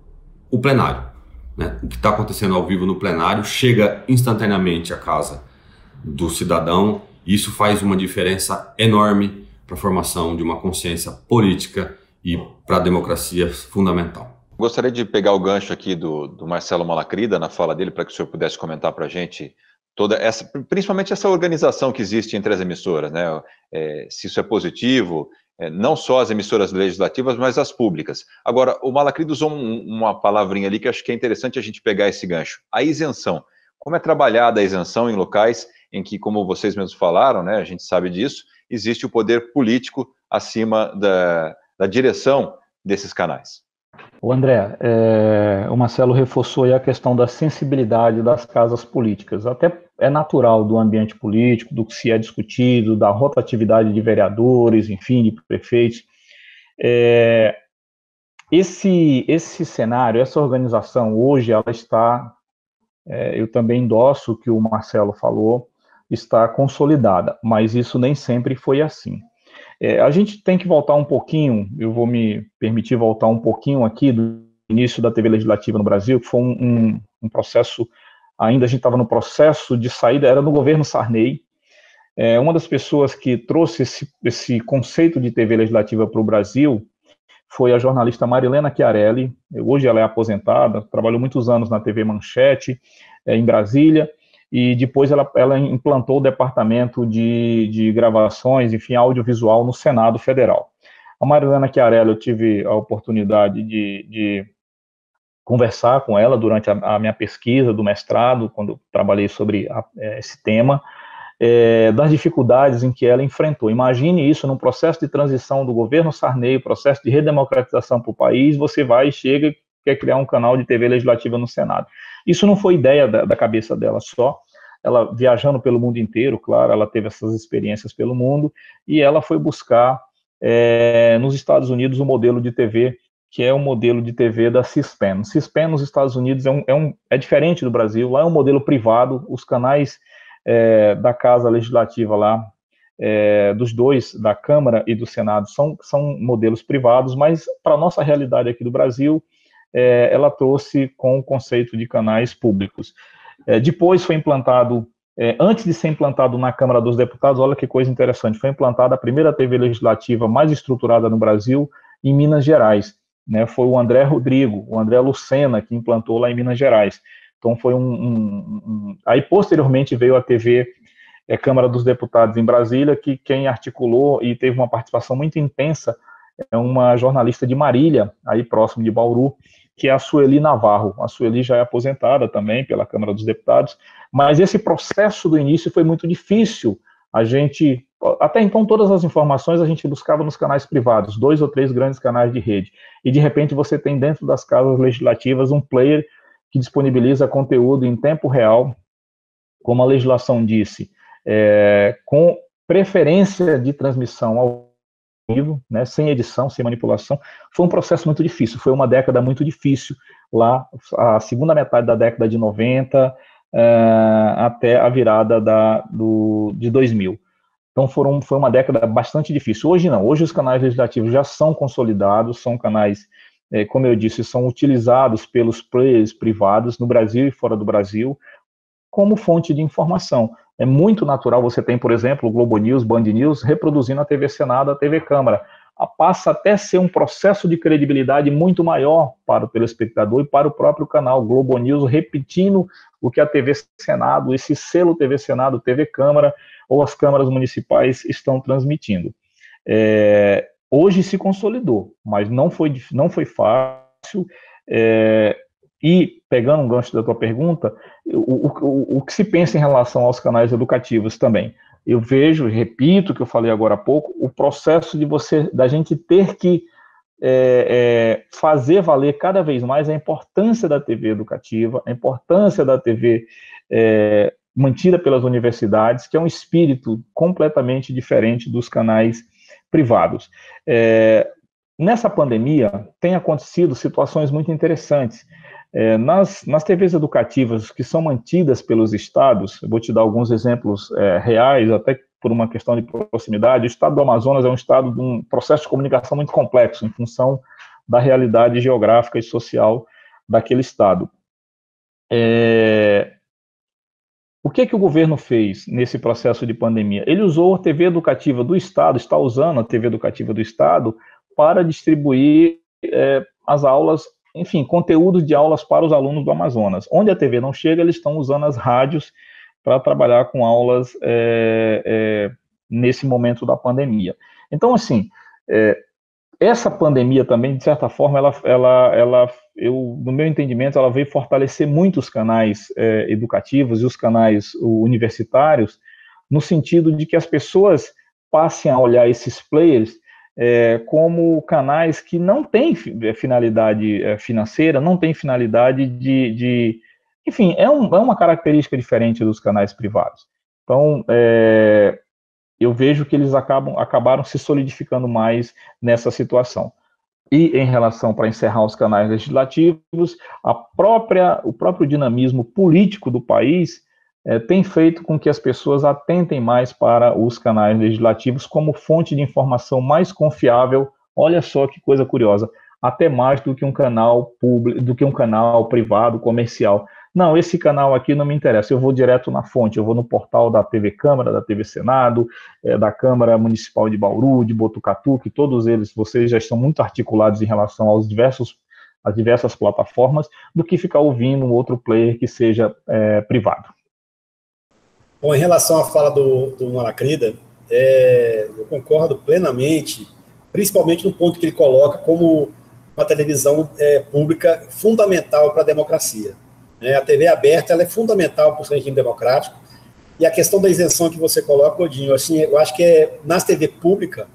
o plenário, né? O que está acontecendo ao vivo no plenário chega instantaneamente à casa do cidadão, e isso faz uma diferença enorme para a formação de uma consciência política e para a democracia fundamental. Gostaria de pegar o gancho aqui do Marcelo Malacrida na fala dele, para que o senhor pudesse comentar para a gente principalmente essa organização que existe entre as emissoras, né? Se isso é positivo, não só as emissoras legislativas, mas as públicas. Agora, o Malacrida usou uma palavrinha ali que acho que é interessante a gente pegar esse gancho: a isenção. Como é trabalhada a isenção em locais em que, como vocês mesmos falaram, né, a gente sabe disso, existe o poder político acima da direção desses canais? O André, o Marcelo reforçou aí a questão da sensibilidade das casas políticas. Até é natural do ambiente político, do que se é discutido, da rotatividade de vereadores, enfim, de prefeitos. Esse cenário, essa organização, hoje, ela está, eu também endosso o que o Marcelo falou, está consolidada, mas isso nem sempre foi assim. A gente tem que voltar um pouquinho, eu vou me permitir voltar um pouquinho aqui do início da TV Legislativa no Brasil, que foi um processo, ainda a gente estava no processo de saída, era no governo Sarney. Uma das pessoas que trouxe esse conceito de TV Legislativa para o Brasil foi a jornalista Marilena Chiarelli. Hoje ela é aposentada, trabalhou muitos anos na TV Manchete, em Brasília, e depois ela implantou o departamento de gravações, enfim, audiovisual no Senado Federal. A Marilena Chiarelli, eu tive a oportunidade de conversar com ela durante a minha pesquisa do mestrado, quando eu trabalhei sobre esse tema, das dificuldades em que ela enfrentou. Imagine isso num processo de transição do governo Sarney, processo de redemocratização para o país, você vai e chega e quer criar um canal de TV legislativa no Senado. Isso não foi ideia da cabeça dela só, ela viajando pelo mundo inteiro, claro, ela teve essas experiências pelo mundo, e ela foi buscar nos Estados Unidos o modelo de TV, que é o modelo de TV da C-SPAN. C-SPAN nos Estados Unidos é diferente do Brasil, lá é um modelo privado, os canais da Casa Legislativa lá, dos dois, da Câmara e do Senado, são modelos privados, mas para a nossa realidade aqui do Brasil, ela trouxe com o conceito de canais públicos. Depois foi implantado, antes de ser implantado na Câmara dos Deputados, olha que coisa interessante, foi implantada a primeira TV legislativa mais estruturada no Brasil, em Minas Gerais, né? Foi o André Rodrigo, o André Lucena, que implantou lá em Minas Gerais. Então foi Aí posteriormente veio a TV Câmara dos Deputados em Brasília, que quem articulou e teve uma participação muito intensa é uma jornalista de Marília, aí próximo de Bauru, que é a Sueli Navarro. A Sueli já é aposentada também pela Câmara dos Deputados, mas esse processo do início foi muito difícil. Até então, todas as informações a gente buscava nos canais privados, 2 ou 3 grandes canais de rede, e de repente você tem dentro das casas legislativas um player que disponibiliza conteúdo em tempo real, como a legislação disse, com preferência de transmissão ao vivo, né, sem edição, sem manipulação. Foi um processo muito difícil, foi uma década muito difícil lá, a segunda metade da década de 90 até a virada de 2000. Então foi uma década bastante difícil. Hoje não, hoje os canais legislativos já são consolidados, são canais, como eu disse, são utilizados pelos players privados no Brasil e fora do Brasil como fonte de informação. É muito natural, você tem, por exemplo, o Globo News, Band News, reproduzindo a TV Senado, a TV Câmara. Passa até a ser um processo de credibilidade muito maior para o telespectador e para o próprio canal Globo News, repetindo o que a TV Senado, esse selo TV Senado, TV Câmara ou as câmaras municipais estão transmitindo. Hoje se consolidou, mas não foi fácil. E, pegando um gancho da tua pergunta, o que se pensa em relação aos canais educativos também? Eu vejo, repito o que eu falei agora há pouco, o processo da gente ter que fazer valer cada vez mais a importância da TV educativa, a importância da TV mantida pelas universidades, que é um espírito completamente diferente dos canais privados. Nessa pandemia, tem acontecido situações muito interessantes. Nas TVs educativas que são mantidas pelos estados, eu vou te dar alguns exemplos reais, até por uma questão de proximidade. O estado do Amazonas é um estado de um processo de comunicação muito complexo, em função da realidade geográfica e social daquele estado. O que o governo fez nesse processo de pandemia? Ele usou a TV educativa do estado, está usando a TV educativa do estado para distribuir as aulas, enfim, conteúdos de aulas para os alunos do Amazonas. Onde a TV não chega, eles estão usando as rádios para trabalhar com aulas nesse momento da pandemia. Então, assim, essa pandemia também, de certa forma, no meu entendimento, ela veio fortalecer muito os canais educativos e os canais universitários, no sentido de que as pessoas passem a olhar esses players como canais que não têm finalidade financeira, não têm finalidade enfim, é uma característica diferente dos canais privados. Então, eu vejo que eles acabaram se solidificando mais nessa situação. E em relação, para encerrar os canais legislativos, o próprio dinamismo político do país tem feito com que as pessoas atentem mais para os canais legislativos como fonte de informação mais confiável. Olha só que coisa curiosa, até mais do que um canal público, do que um canal privado, comercial. Não, esse canal aqui não me interessa, eu vou direto na fonte, eu vou no portal da TV Câmara, da TV Senado, da Câmara Municipal de Bauru, de Botucatu, que todos eles, vocês já estão muito articulados em relação às diversas plataformas, do que ficar ouvindo um outro player que seja privado. Bom, em relação à fala do Malacrida, eu concordo plenamente, principalmente no ponto que ele coloca como uma televisão pública fundamental para a democracia. A TV aberta ela é fundamental para o regime democrático, e a questão da isenção que você coloca, Odinho, assim, eu acho que nas TV pública,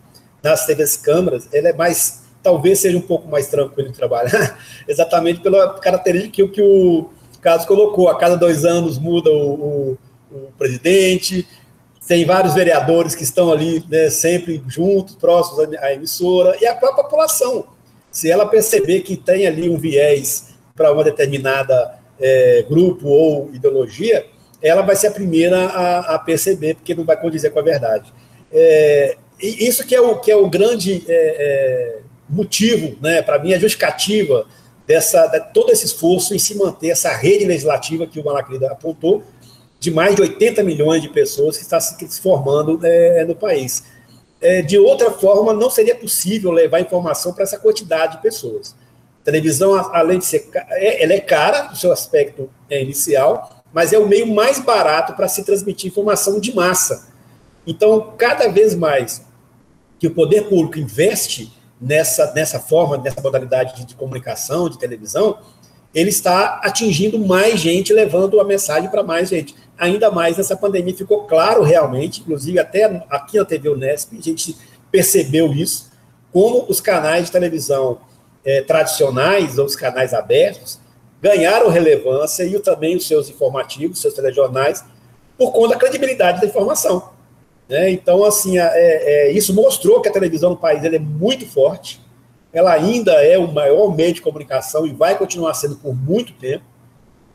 nas TVs câmaras, ela é mais, talvez seja um pouco mais tranquilo de trabalhar, exatamente pela característica que o Carlos colocou. A cada 2 anos muda o presidente, tem vários vereadores que estão ali, né, sempre juntos, próximos à emissora, e a própria população, se ela perceber que tem ali um viés para uma determinada grupo ou ideologia, ela vai ser a primeira a perceber, porque não vai condizer com a verdade. E isso que é o grande motivo, né, para mim, a justificativa todo esse esforço em se manter essa rede legislativa que o Malacrida apontou, de mais de 80 milhões de pessoas que está se formando no país. De outra forma, não seria possível levar informação para essa quantidade de pessoas. A televisão, além de ser ela é cara, no seu aspecto inicial, mas é o meio mais barato para se transmitir informação de massa. Então, cada vez mais que o poder público investe nessa forma, nessa modalidade de comunicação, de televisão, ele está atingindo mais gente, levando a mensagem para mais gente. Ainda mais nessa pandemia ficou claro realmente, inclusive até aqui na TV Unesp, a gente percebeu isso, como os canais de televisão tradicionais, ou os canais abertos, ganharam relevância, e também os seus informativos, seus telejornais, por conta da credibilidade da informação. né? Então, assim, isso mostrou que a televisão no país é muito forte, ela ainda é o maior meio de comunicação e vai continuar sendo por muito tempo,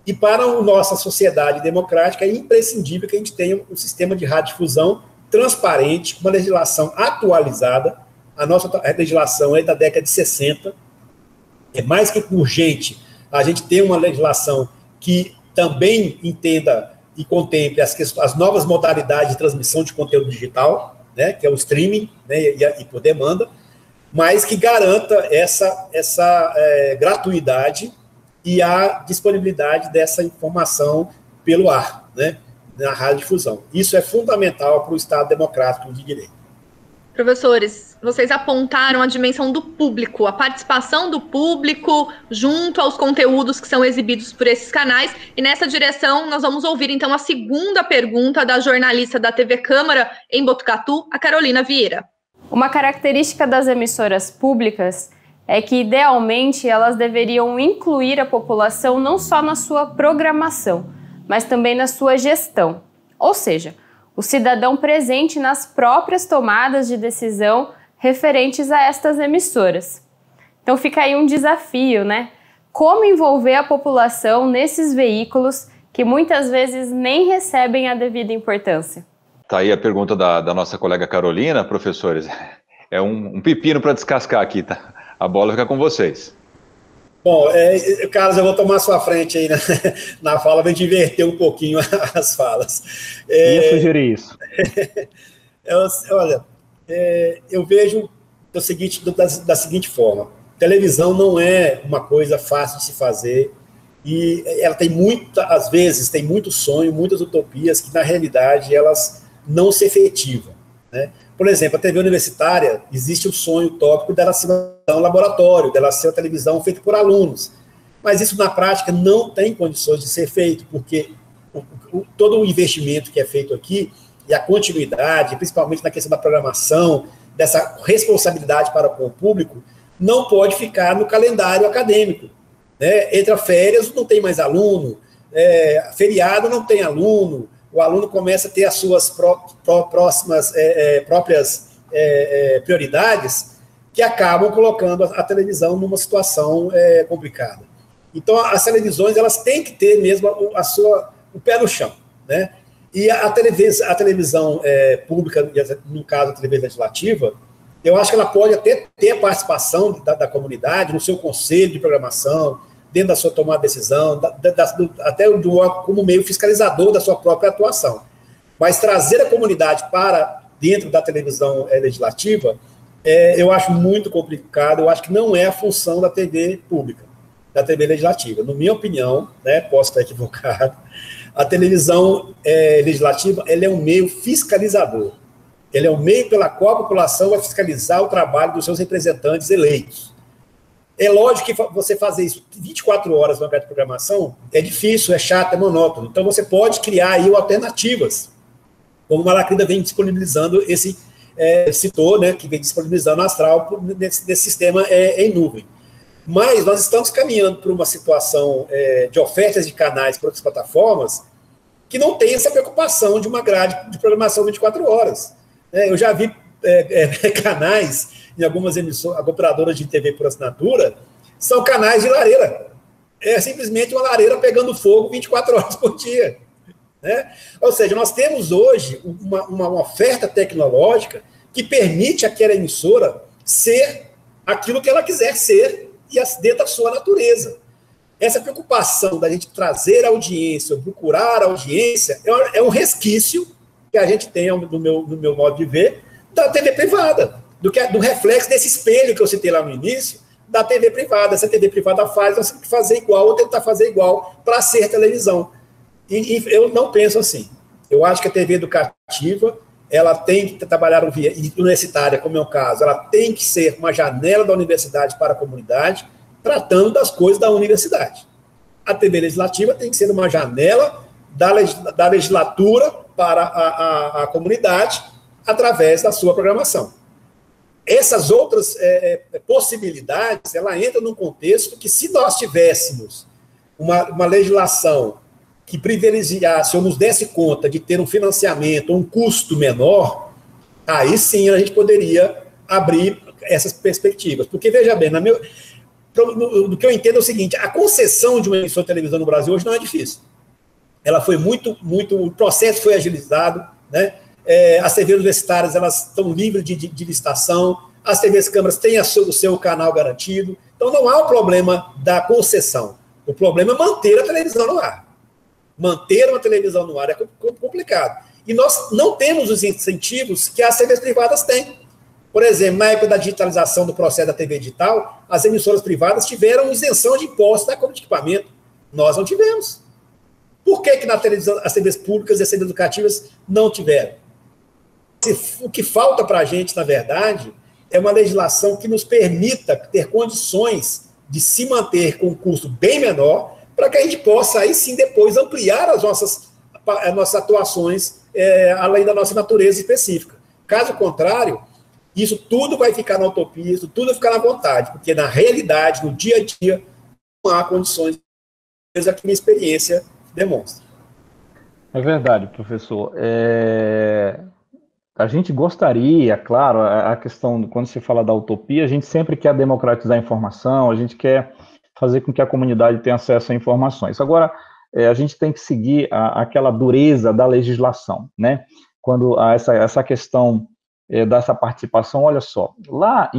e para a nossa sociedade democrática é imprescindível que a gente tenha um sistema de radiodifusão transparente, com uma legislação atualizada. A nossa legislação é da década de 60, é mais que urgente a gente ter uma legislação que também entenda e contemple as novas modalidades de transmissão de conteúdo digital, né, que é o streaming, né, e por demanda, mas que garanta essa gratuidade e a disponibilidade dessa informação pelo ar, né, na radiodifusão. Isso é fundamental para o Estado democrático de direito. Professores, vocês apontaram a dimensão do público, a participação do público junto aos conteúdos que são exibidos por esses canais, e nessa direção nós vamos ouvir então a segunda pergunta da jornalista da TV Câmara em Botucatu, a Carolina Vieira. Uma característica das emissoras públicas é que, idealmente, elas deveriam incluir a população não só na sua programação, mas também na sua gestão, ou seja, o cidadão presente nas próprias tomadas de decisão referentes a estas emissoras. Então fica aí um desafio, né? Como envolver a população nesses veículos que muitas vezes nem recebem a devida importância? Tá aí a pergunta da nossa colega Carolina, professores. É um pepino para descascar aqui, tá? A bola fica com vocês. Bom, Carlos, eu vou tomar sua frente aí na fala, para a gente inverter um pouquinho as falas. Ia sugerir isso. Olha, eu vejo da seguinte forma: televisão não é uma coisa fácil de se fazer, e ela tem às vezes, tem muito sonho, muitas utopias que, na realidade, elas não se efetivam, né? Por exemplo, a TV universitária, existe o sonho utópico dela ser um laboratório, dela ser uma televisão feita por alunos. Mas isso, na prática, não tem condições de ser feito, porque todo o investimento que é feito aqui, e a continuidade, principalmente na questão da programação, dessa responsabilidade para com o público, não pode ficar no calendário acadêmico, né? Entra férias, não tem mais aluno, feriado não tem aluno, o aluno começa a ter as suas próprias prioridades, que acabam colocando a televisão numa situação complicada. Então, as televisões, elas têm que ter mesmo o pé no chão, né? E a televisão pública, no caso a televisão legislativa, eu acho que ela pode até ter a participação da comunidade no seu conselho de programação, dentro da sua tomada de decisão, até como meio fiscalizador da sua própria atuação. Mas trazer a comunidade para dentro da televisão legislativa, eu acho muito complicado, eu acho que não é a função da TV pública, da TV legislativa. Na minha opinião, né, posso estar equivocado, a televisão legislativa, ela é um meio fiscalizador. Ele é um meio pela qual a população vai fiscalizar o trabalho dos seus representantes eleitos. É lógico que você fazer isso 24 horas no mercado de programação é difícil, é chato, é monótono. Então você pode criar aí alternativas, como o Malacrida vem disponibilizando esse setor, né, que vem disponibilizando a Astral nesse sistema em nuvem. Mas nós estamos caminhando para uma situação de ofertas de canais para outras plataformas que não tem essa preocupação de uma grade de programação 24 horas. Eu já vi canais em algumas operadoras de TV por assinatura, são canais de lareira. É simplesmente uma lareira pegando fogo 24 horas por dia, né? Ou seja, nós temos hoje uma oferta tecnológica que permite àquela emissora ser aquilo que ela quiser ser e dentro da sua natureza. Essa preocupação da gente trazer audiência, procurar audiência, é um resquício que a gente tem, no meu modo de ver, da TV privada. Do reflexo desse espelho que eu citei lá no início, da TV privada. Essa TV privada faz, nós temos que fazer igual, ou tentar fazer igual, para ser televisão. E eu não penso assim. Eu acho que a TV educativa, ela tem que trabalhar universitária, como é o caso, ela tem que ser uma janela da universidade para a comunidade, tratando das coisas da universidade. A TV legislativa tem que ser uma janela da legislatura para a comunidade, através da sua programação. Essas outras possibilidades, ela entra num contexto que, se nós tivéssemos uma legislação que privilegiasse ou nos desse conta de ter um financiamento ou um custo menor, Aí sim a gente poderia abrir essas perspectivas. Porque, veja bem, do que eu entendo é o seguinte, a concessão de uma emissora de televisão no Brasil hoje não é difícil. Ela foi o processo foi agilizado, né? As TVs universitárias, elas estão livres de licitação, as TVs câmaras têm o seu canal garantido, então não há o problema da concessão. O problema é manter a televisão no ar. Manter uma televisão no ar é complicado. E nós não temos os incentivos que as TVs privadas têm. Por exemplo, na época da digitalização do processo da TV digital, as emissoras privadas tiveram isenção de impostos da compra de equipamento. Nós não tivemos. Por que na televisão as TVs públicas e as TVs educativas não tiveram? O que falta para a gente, na verdade, é uma legislação que nos permita ter condições de se manter com um custo bem menor, para que a gente possa, aí sim, depois ampliar as nossas atuações, além da nossa natureza específica. Caso contrário, isso tudo vai ficar na utopia, isso tudo vai ficar na vontade, porque na realidade, no dia a dia, não há condições, é que minha experiência demonstra. É verdade, professor. A gente gostaria, claro, a questão, quando se fala da utopia, a gente sempre quer democratizar a informação, a gente quer fazer com que a comunidade tenha acesso a informações. Agora, a gente tem que seguir aquela dureza da legislação, né? Quando essa questão dessa participação, olha só, lá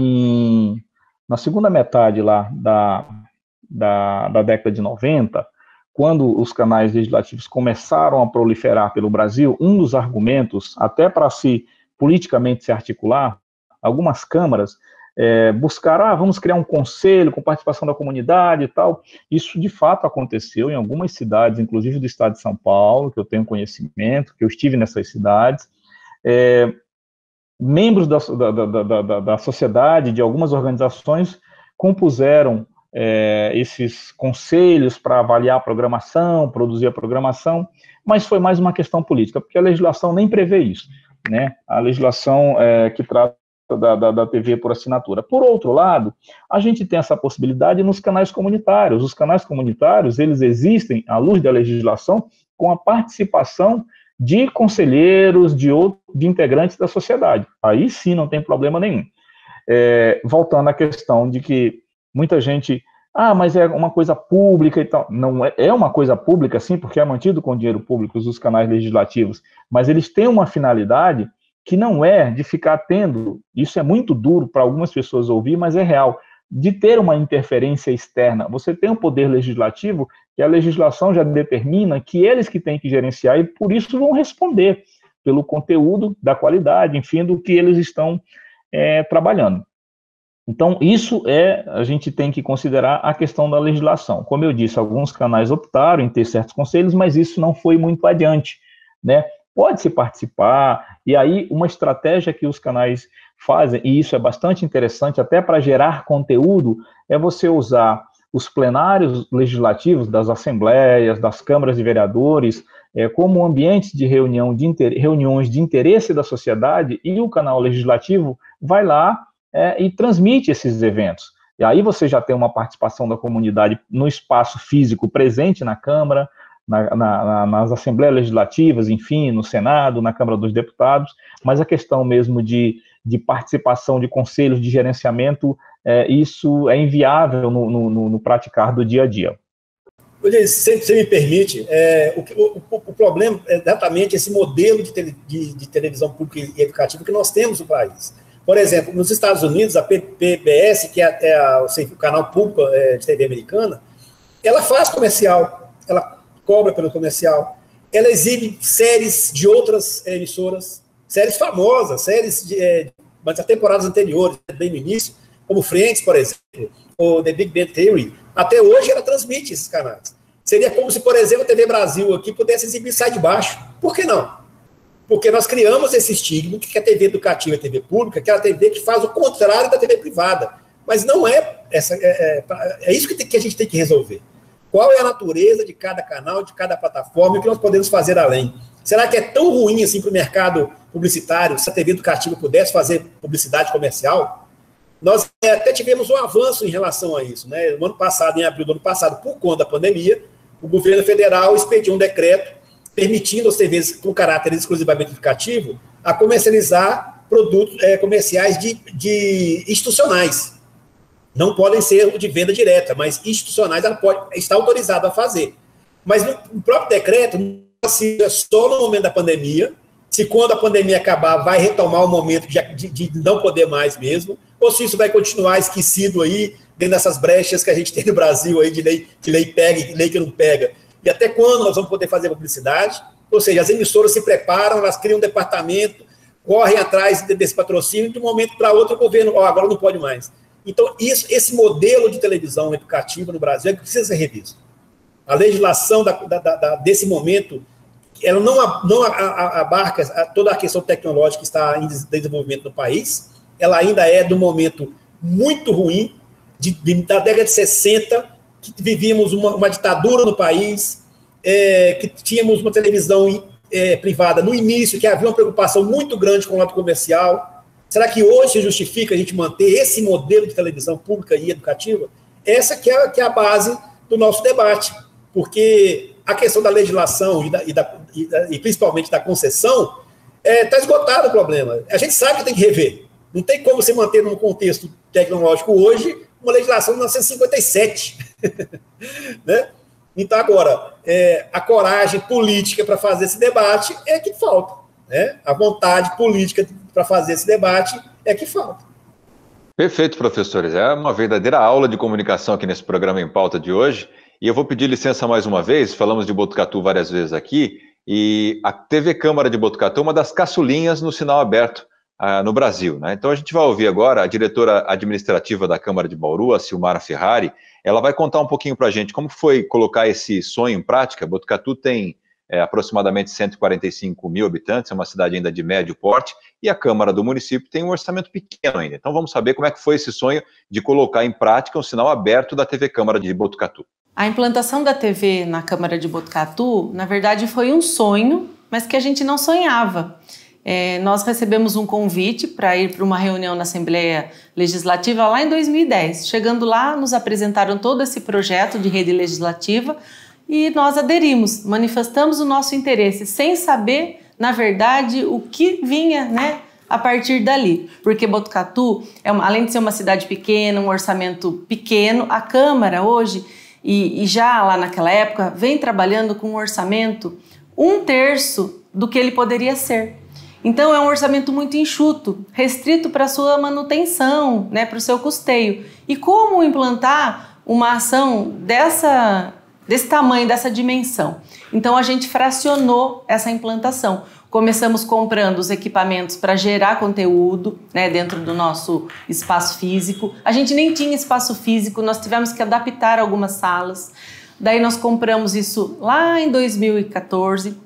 na segunda metade lá da década de 90, quando os canais legislativos começaram a proliferar pelo Brasil, um dos argumentos, até para politicamente se articular, algumas câmaras buscaram, vamos criar um conselho com participação da comunidade e tal. Isso, de fato, aconteceu em algumas cidades, inclusive do estado de São Paulo, que eu tenho conhecimento, que eu estive nessas cidades. Membros da sociedade, de algumas organizações, compuseram esses conselhos para avaliar a programação, produzir a programação, mas foi mais uma questão política, porque a legislação nem prevê isso, né? A legislação que trata da TV por assinatura. Por outro lado, a gente tem essa possibilidade nos canais comunitários. Os canais comunitários, eles existem, à luz da legislação, com a participação de conselheiros, de integrantes da sociedade. Aí sim não tem problema nenhum. Voltando à questão de que muita gente, mas é uma coisa pública e tal. Não é uma coisa pública, sim, porque é mantido com dinheiro público os canais legislativos, mas eles têm uma finalidade que não é de ficar tendo, isso é muito duro para algumas pessoas ouvir, mas é real, de ter uma interferência externa. Você tem um poder legislativo que a legislação já determina que eles que têm que gerenciar e por isso vão responder pelo conteúdo, da qualidade, enfim, do que eles estão trabalhando. Então, isso a gente tem que considerar a questão da legislação. Como eu disse, alguns canais optaram em ter certos conselhos, mas isso não foi muito adiante, né? Pode-se participar, e aí uma estratégia que os canais fazem, e isso é bastante interessante, até para gerar conteúdo, é você usar os plenários legislativos das assembleias, das câmaras de vereadores, como ambientes de reuniões de interesse da sociedade, e o canal legislativo vai lá e transmite esses eventos. E aí você já tem uma participação da comunidade no espaço físico presente na Câmara, nas Assembleias Legislativas, enfim, no Senado, na Câmara dos Deputados, mas a questão mesmo de participação de conselhos de gerenciamento, isso é inviável no praticar do dia a dia. Se você me permite, o problema é exatamente esse modelo de televisão pública e educativa que nós temos no país. Por exemplo, nos Estados Unidos, a PBS, que é o canal público de TV americana, ela faz comercial, ela cobra pelo comercial, ela exibe séries de outras emissoras, séries famosas, séries das temporadas anteriores, bem no início, como Friends, por exemplo, ou The Big Bang Theory. Até hoje ela transmite esses canais. Seria como se, por exemplo, a TV Brasil aqui pudesse exibir Sai de Baixo. Por que não? Porque nós criamos esse estigma que a TV educativa é TV pública, que é a TV que faz o contrário da TV privada. Mas não é isso que a gente tem que resolver. Qual é a natureza de cada canal, de cada plataforma, e o que nós podemos fazer além? Será que é tão ruim assim para o mercado publicitário se a TV educativa pudesse fazer publicidade comercial? Nós até tivemos um avanço em relação a isso, né? No ano passado, em abril do ano passado, por conta da pandemia, o governo federal expediu um decreto permitindo as TVs com caráter exclusivamente educativo a comercializar produtos comerciais de institucionais. Não podem ser de venda direta, mas institucionais ela está autorizada a fazer. Mas no próprio decreto, não é só no momento da pandemia, se quando a pandemia acabar vai retomar o momento de não poder mais mesmo, ou se isso vai continuar esquecido aí, dentro dessas brechas que a gente tem no Brasil aí, de lei pega e lei que não pega. E até quando nós vamos poder fazer publicidade? Ou seja, as emissoras se preparam, elas criam um departamento, correm atrás desse patrocínio, de um momento para outro o governo, agora não pode mais. Então, esse modelo de televisão educativa no Brasil é que precisa ser revisto. A legislação desse momento, ela não abarca toda a questão tecnológica que está em desenvolvimento no país, ela ainda é de um momento muito ruim, da década de 60, que vivíamos uma ditadura no país, que tínhamos uma televisão privada no início, que havia uma preocupação muito grande com o lado comercial. Será que hoje se justifica a gente manter esse modelo de televisão pública e educativa? Essa que é a base do nosso debate, porque a questão da legislação e principalmente da concessão está esgotado o problema. A gente sabe que tem que rever. Não tem como você manter num contexto tecnológico hoje uma legislação de 1957. Né? Então, agora, a coragem política para fazer esse debate é que falta. Né? A vontade política para fazer esse debate é que falta. Perfeito, professores. É uma verdadeira aula de comunicação aqui nesse programa Em Pauta de hoje. E eu vou pedir licença mais uma vez, falamos de Botucatu várias vezes aqui, e a TV Câmara de Botucatu é uma das caçulinhas no sinal aberto no Brasil, né? Então a gente vai ouvir agora a diretora administrativa da Câmara de Bauru, a Silmara Ferrari. Ela vai contar um pouquinho para a gente como foi colocar esse sonho em prática. Botucatu tem aproximadamente 145 mil habitantes, é uma cidade ainda de médio porte, e a Câmara do município tem um orçamento pequeno ainda. Então vamos saber como é que foi esse sonho de colocar em prática um sinal aberto da TV Câmara de Botucatu. A implantação da TV na Câmara de Botucatu, na verdade, foi um sonho, mas que a gente não sonhava. Nós recebemos um convite para ir para uma reunião na Assembleia Legislativa lá em 2010. Chegando lá, nos apresentaram todo esse projeto de rede legislativa e nós aderimos, manifestamos o nosso interesse, sem saber, na verdade, o que vinha, né, a partir dali. Porque Botucatu, além de ser uma cidade pequena, um orçamento pequeno, a Câmara hoje... E já lá naquela época, vem trabalhando com um orçamento 1/3 do que ele poderia ser. Então é um orçamento muito enxuto, restrito para a sua manutenção, né, para o seu custeio. E como implantar uma ação desse tamanho, dessa dimensão? Então a gente fracionou essa implantação. Começamos comprando os equipamentos para gerar conteúdo, né, dentro do nosso espaço físico. A gente nem tinha espaço físico, nós tivemos que adaptar algumas salas. Daí nós compramos isso lá em 2014.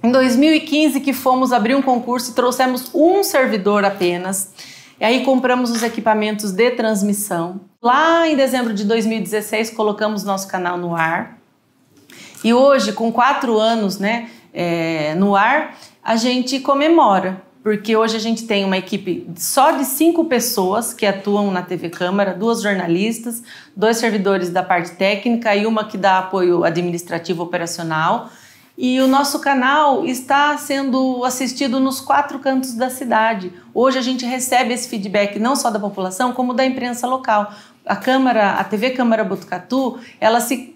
Em 2015 que fomos abrir um concurso e trouxemos um servidor apenas. E aí compramos os equipamentos de transmissão. Lá em dezembro de 2016 colocamos nosso canal no ar. E hoje, com 4 anos, né, no ar, a gente comemora, porque hoje a gente tem uma equipe só de 5 pessoas que atuam na TV Câmara, 2 jornalistas, 2 servidores da parte técnica e uma que dá apoio administrativo operacional. E o nosso canal está sendo assistido nos 4 cantos da cidade. Hoje a gente recebe esse feedback não só da população, como da imprensa local. A TV Câmara Botucatu, ela se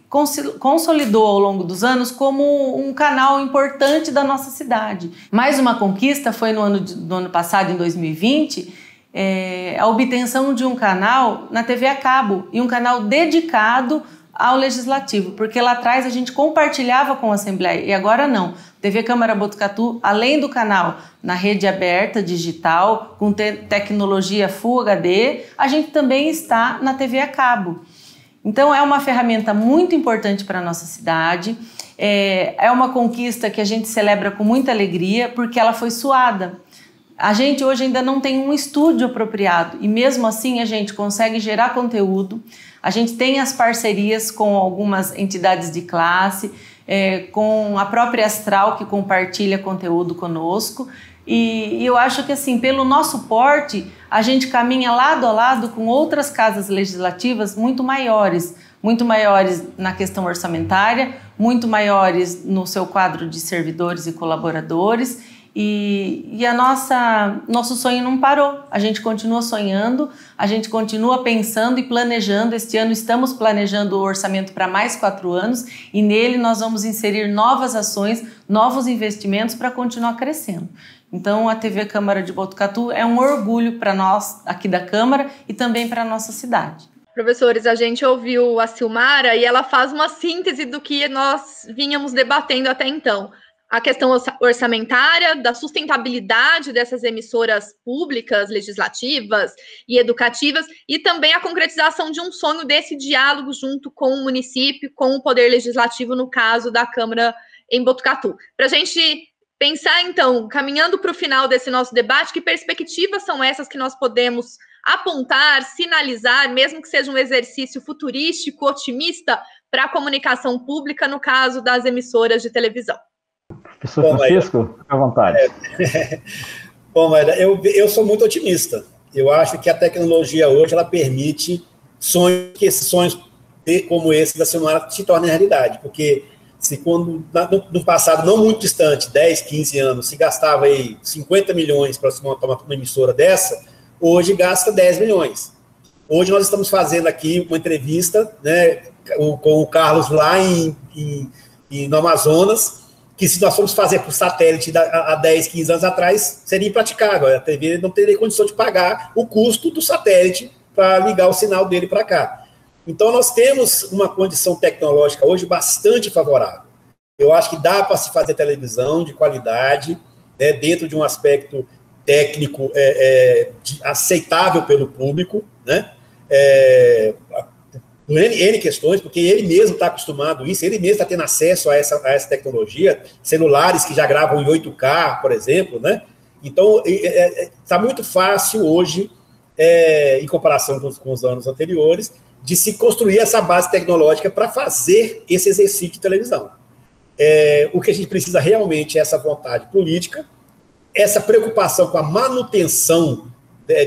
consolidou ao longo dos anos como um canal importante da nossa cidade. Mais uma conquista foi no ano passado, em 2020, a obtenção de um canal na TV a cabo, e um canal dedicado ao Legislativo, porque lá atrás a gente compartilhava com a Assembleia, e agora não. TV Câmara Botucatu, além do canal na rede aberta, digital, com tecnologia Full HD, a gente também está na TV a cabo. Então é uma ferramenta muito importante para a nossa cidade, é uma conquista que a gente celebra com muita alegria, porque ela foi suada. A gente hoje ainda não tem um estúdio apropriado, e mesmo assim a gente consegue gerar conteúdo. A gente tem as parcerias com algumas entidades de classe, com a própria Astral, que compartilha conteúdo conosco. E eu acho que, assim, pelo nosso porte, a gente caminha lado a lado com outras casas legislativas muito maiores na questão orçamentária, muito maiores no seu quadro de servidores e colaboradores, E nosso sonho não parou, a gente continua sonhando, a gente continua pensando e planejando. Este ano estamos planejando o orçamento para mais 4 anos e nele nós vamos inserir novas ações, novos investimentos para continuar crescendo. Então a TV Câmara de Botucatu é um orgulho para nós aqui da Câmara e também para a nossa cidade. Professores, a gente ouviu a Silmara e ela faz uma síntese do que nós vínhamos debatendo até então. A questão orçamentária, da sustentabilidade dessas emissoras públicas, legislativas e educativas, e também a concretização de um sonho desse diálogo junto com o município, com o Poder Legislativo, no caso da Câmara em Botucatu. Para a gente pensar, então, caminhando para o final desse nosso debate, que perspectivas são essas que nós podemos apontar, sinalizar, mesmo que seja um exercício futurístico, otimista, para a comunicação pública, no caso das emissoras de televisão? Professor Francisco, fique à vontade. Bom, Maíra, eu sou muito otimista. Eu acho que a tecnologia hoje ela permite que esses sonhos como esse da Silmara se tornem realidade, porque se quando no passado não muito distante, 10, 15 anos, se gastava aí 50 milhões para montar uma emissora dessa, hoje gasta 10 milhões. Hoje nós estamos fazendo aqui uma entrevista, né, com o Carlos lá no Amazonas, que se nós formos fazer por satélite há 10, 15 anos atrás, seria impraticável. A TV não teria condição de pagar o custo do satélite para ligar o sinal dele para cá. Então, nós temos uma condição tecnológica hoje bastante favorável. Eu acho que dá para se fazer televisão de qualidade, né, dentro de um aspecto técnico aceitável pelo público, né? N questões, porque ele mesmo está acostumado a isso, ele mesmo está tendo acesso a essa tecnologia, celulares que já gravam em 8K, por exemplo, né? Então, está muito fácil hoje, em comparação com os anos anteriores, de se construir essa base tecnológica para fazer esse exercício de televisão. O que a gente precisa realmente é essa vontade política, essa preocupação com a manutenção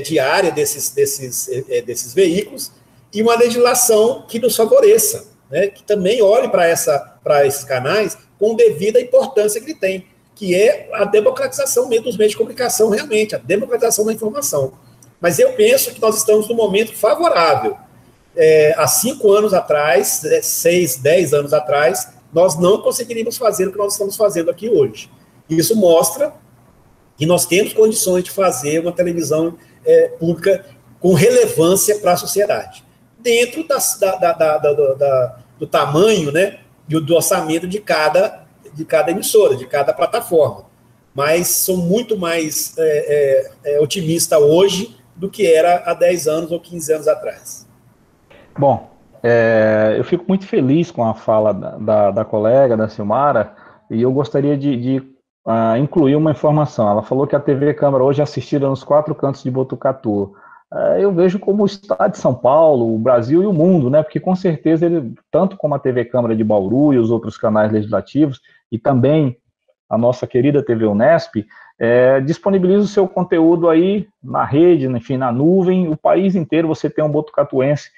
diária desses veículos, e uma legislação que nos favoreça, né, que também olhe para esses canais com devida importância que ele tem, que é a democratização dos meios de comunicação, realmente, a democratização da informação. Mas eu penso que nós estamos num momento favorável. Há 5 anos atrás, 6, 10 anos atrás, nós não conseguiríamos fazer o que nós estamos fazendo aqui hoje. Isso mostra que nós temos condições de fazer uma televisão pública com relevância para a sociedade, dentro do tamanho, né, e do orçamento de cada emissora, de cada plataforma. Mas sou muito mais otimista hoje do que era há 10 anos ou 15 anos atrás. Bom, eu fico muito feliz com a fala da colega, da Silmara, e eu gostaria de incluir uma informação. Ela falou que a TV Câmara hoje é assistida nos 4 cantos de Botucatu. Eu vejo como o estado de São Paulo, o Brasil e o mundo, né? Porque com certeza ele, tanto como a TV Câmara de Bauru e os outros canais legislativos, e também a nossa querida TV Unesp, disponibiliza o seu conteúdo aí na rede, enfim, na nuvem, o país inteiro. Você tem um botucatuense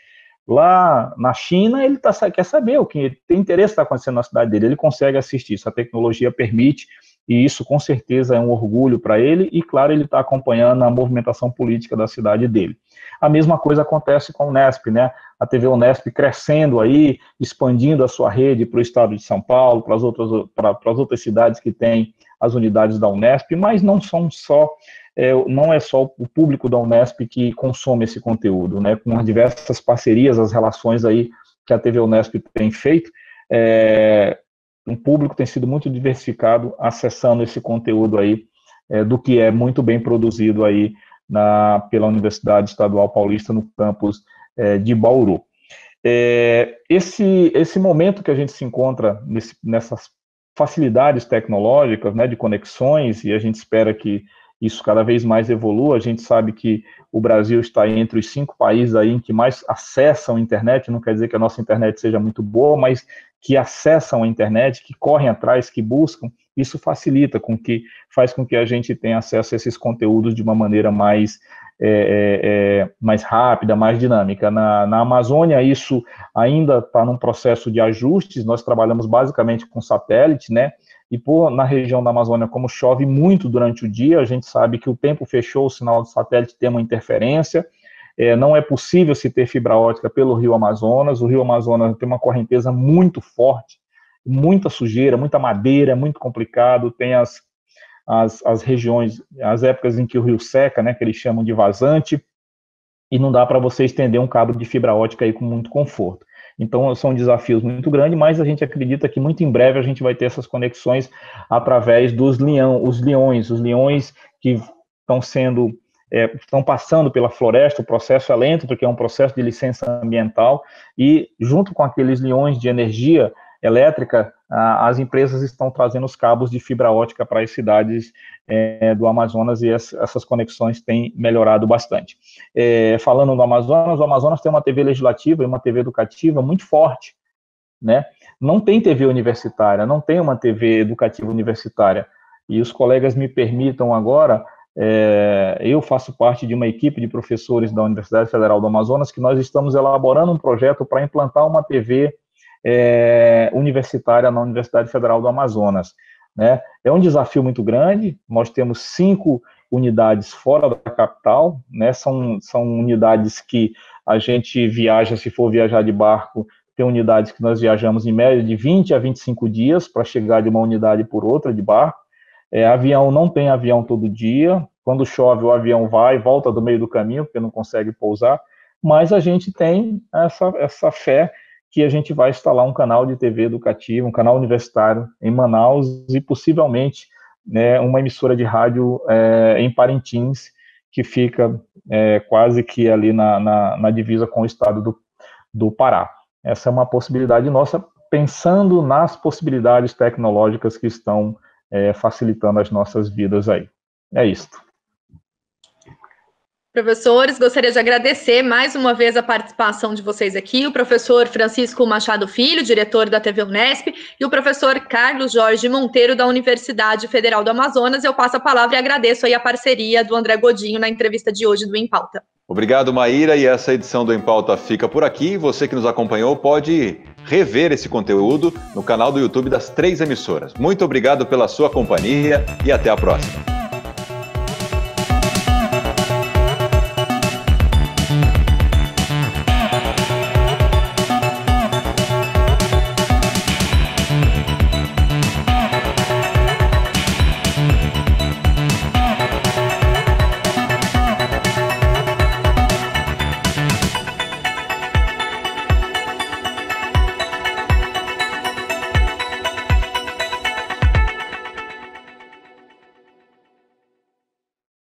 lá na China, ele quer saber o que ele tem interesse está acontecendo na cidade dele, ele consegue assistir, isso a tecnologia permite, e isso com certeza é um orgulho para ele, e claro, ele está acompanhando a movimentação política da cidade dele. A mesma coisa acontece com a Unesp, né? A TV Unesp crescendo aí, expandindo a sua rede para o estado de São Paulo, para as outras cidades que têm as unidades da Unesp, mas não é só o público da Unesp que consome esse conteúdo, né? Com as diversas parcerias, as relações aí que a TV Unesp tem feito, um público tem sido muito diversificado acessando esse conteúdo aí, do que é muito bem produzido aí pela Universidade Estadual Paulista no campus de Bauru. Esse momento que a gente se encontra nessas facilidades tecnológicas, né, de conexões, e a gente espera que isso cada vez mais evolua. A gente sabe que o Brasil está entre os 5 países aí em que mais acessam a internet, não quer dizer que a nossa internet seja muito boa, mas que acessam a internet, que correm atrás, que buscam. Isso facilita, faz com que a gente tenha acesso a esses conteúdos de uma maneira mais rápida, mais dinâmica. Na Amazônia, isso ainda está num processo de ajustes. Nós trabalhamos basicamente com satélite, né? e na região da Amazônia, como chove muito durante o dia, a gente sabe que o tempo fechou, o sinal do satélite tem uma interferência, não é possível se ter fibra ótica pelo Rio Amazonas. O Rio Amazonas tem uma correnteza muito forte, muita sujeira, muita madeira, muito complicado, tem as regiões, as épocas em que o rio seca, né, que eles chamam de vazante, e não dá para você estender um cabo de fibra ótica aí com muito conforto. Então, são desafios muito grandes, mas a gente acredita que muito em breve a gente vai ter essas conexões através dos leões que estão passando pela floresta. O processo é lento, porque é um processo de licença ambiental, e junto com aqueles leões de energia elétrica, as empresas estão trazendo os cabos de fibra ótica para as cidades do Amazonas, e essas conexões têm melhorado bastante. Falando do Amazonas, o Amazonas tem uma TV legislativa e uma TV educativa muito forte, né? Não tem TV universitária, não tem uma TV educativa universitária, e os colegas me permitam agora, eu faço parte de uma equipe de professores da Universidade Federal do Amazonas, que nós estamos elaborando um projeto para implantar uma TV universitária na Universidade Federal do Amazonas, né? É um desafio muito grande. Nós temos 5 unidades fora da capital, né? São unidades que a gente viaja, se for viajar de barco, tem unidades que nós viajamos em média de 20 a 25 dias para chegar de uma unidade por outra de barco. Avião, não tem avião todo dia, quando chove o avião vai e volta do meio do caminho, porque não consegue pousar, mas a gente tem essa fé que a gente vai instalar um canal de TV educativo, um canal universitário em Manaus, e possivelmente, né, uma emissora de rádio em Parintins, que fica quase que ali na divisa com o estado do Pará. Essa é uma possibilidade nossa, pensando nas possibilidades tecnológicas que estão facilitando as nossas vidas aí. É isso. Professores, gostaria de agradecer mais uma vez a participação de vocês aqui, o professor Francisco Machado Filho, diretor da TV Unesp, e o professor Carlos Jorge Monteiro, da Universidade Federal do Amazonas. Eu passo a palavra e agradeço aí a parceria do André Godinho na entrevista de hoje do Em Pauta. Obrigado, Maíra, e essa edição do Em Pauta fica por aqui. Você que nos acompanhou pode rever esse conteúdo no canal do YouTube das 3 emissoras. Muito obrigado pela sua companhia e até a próxima.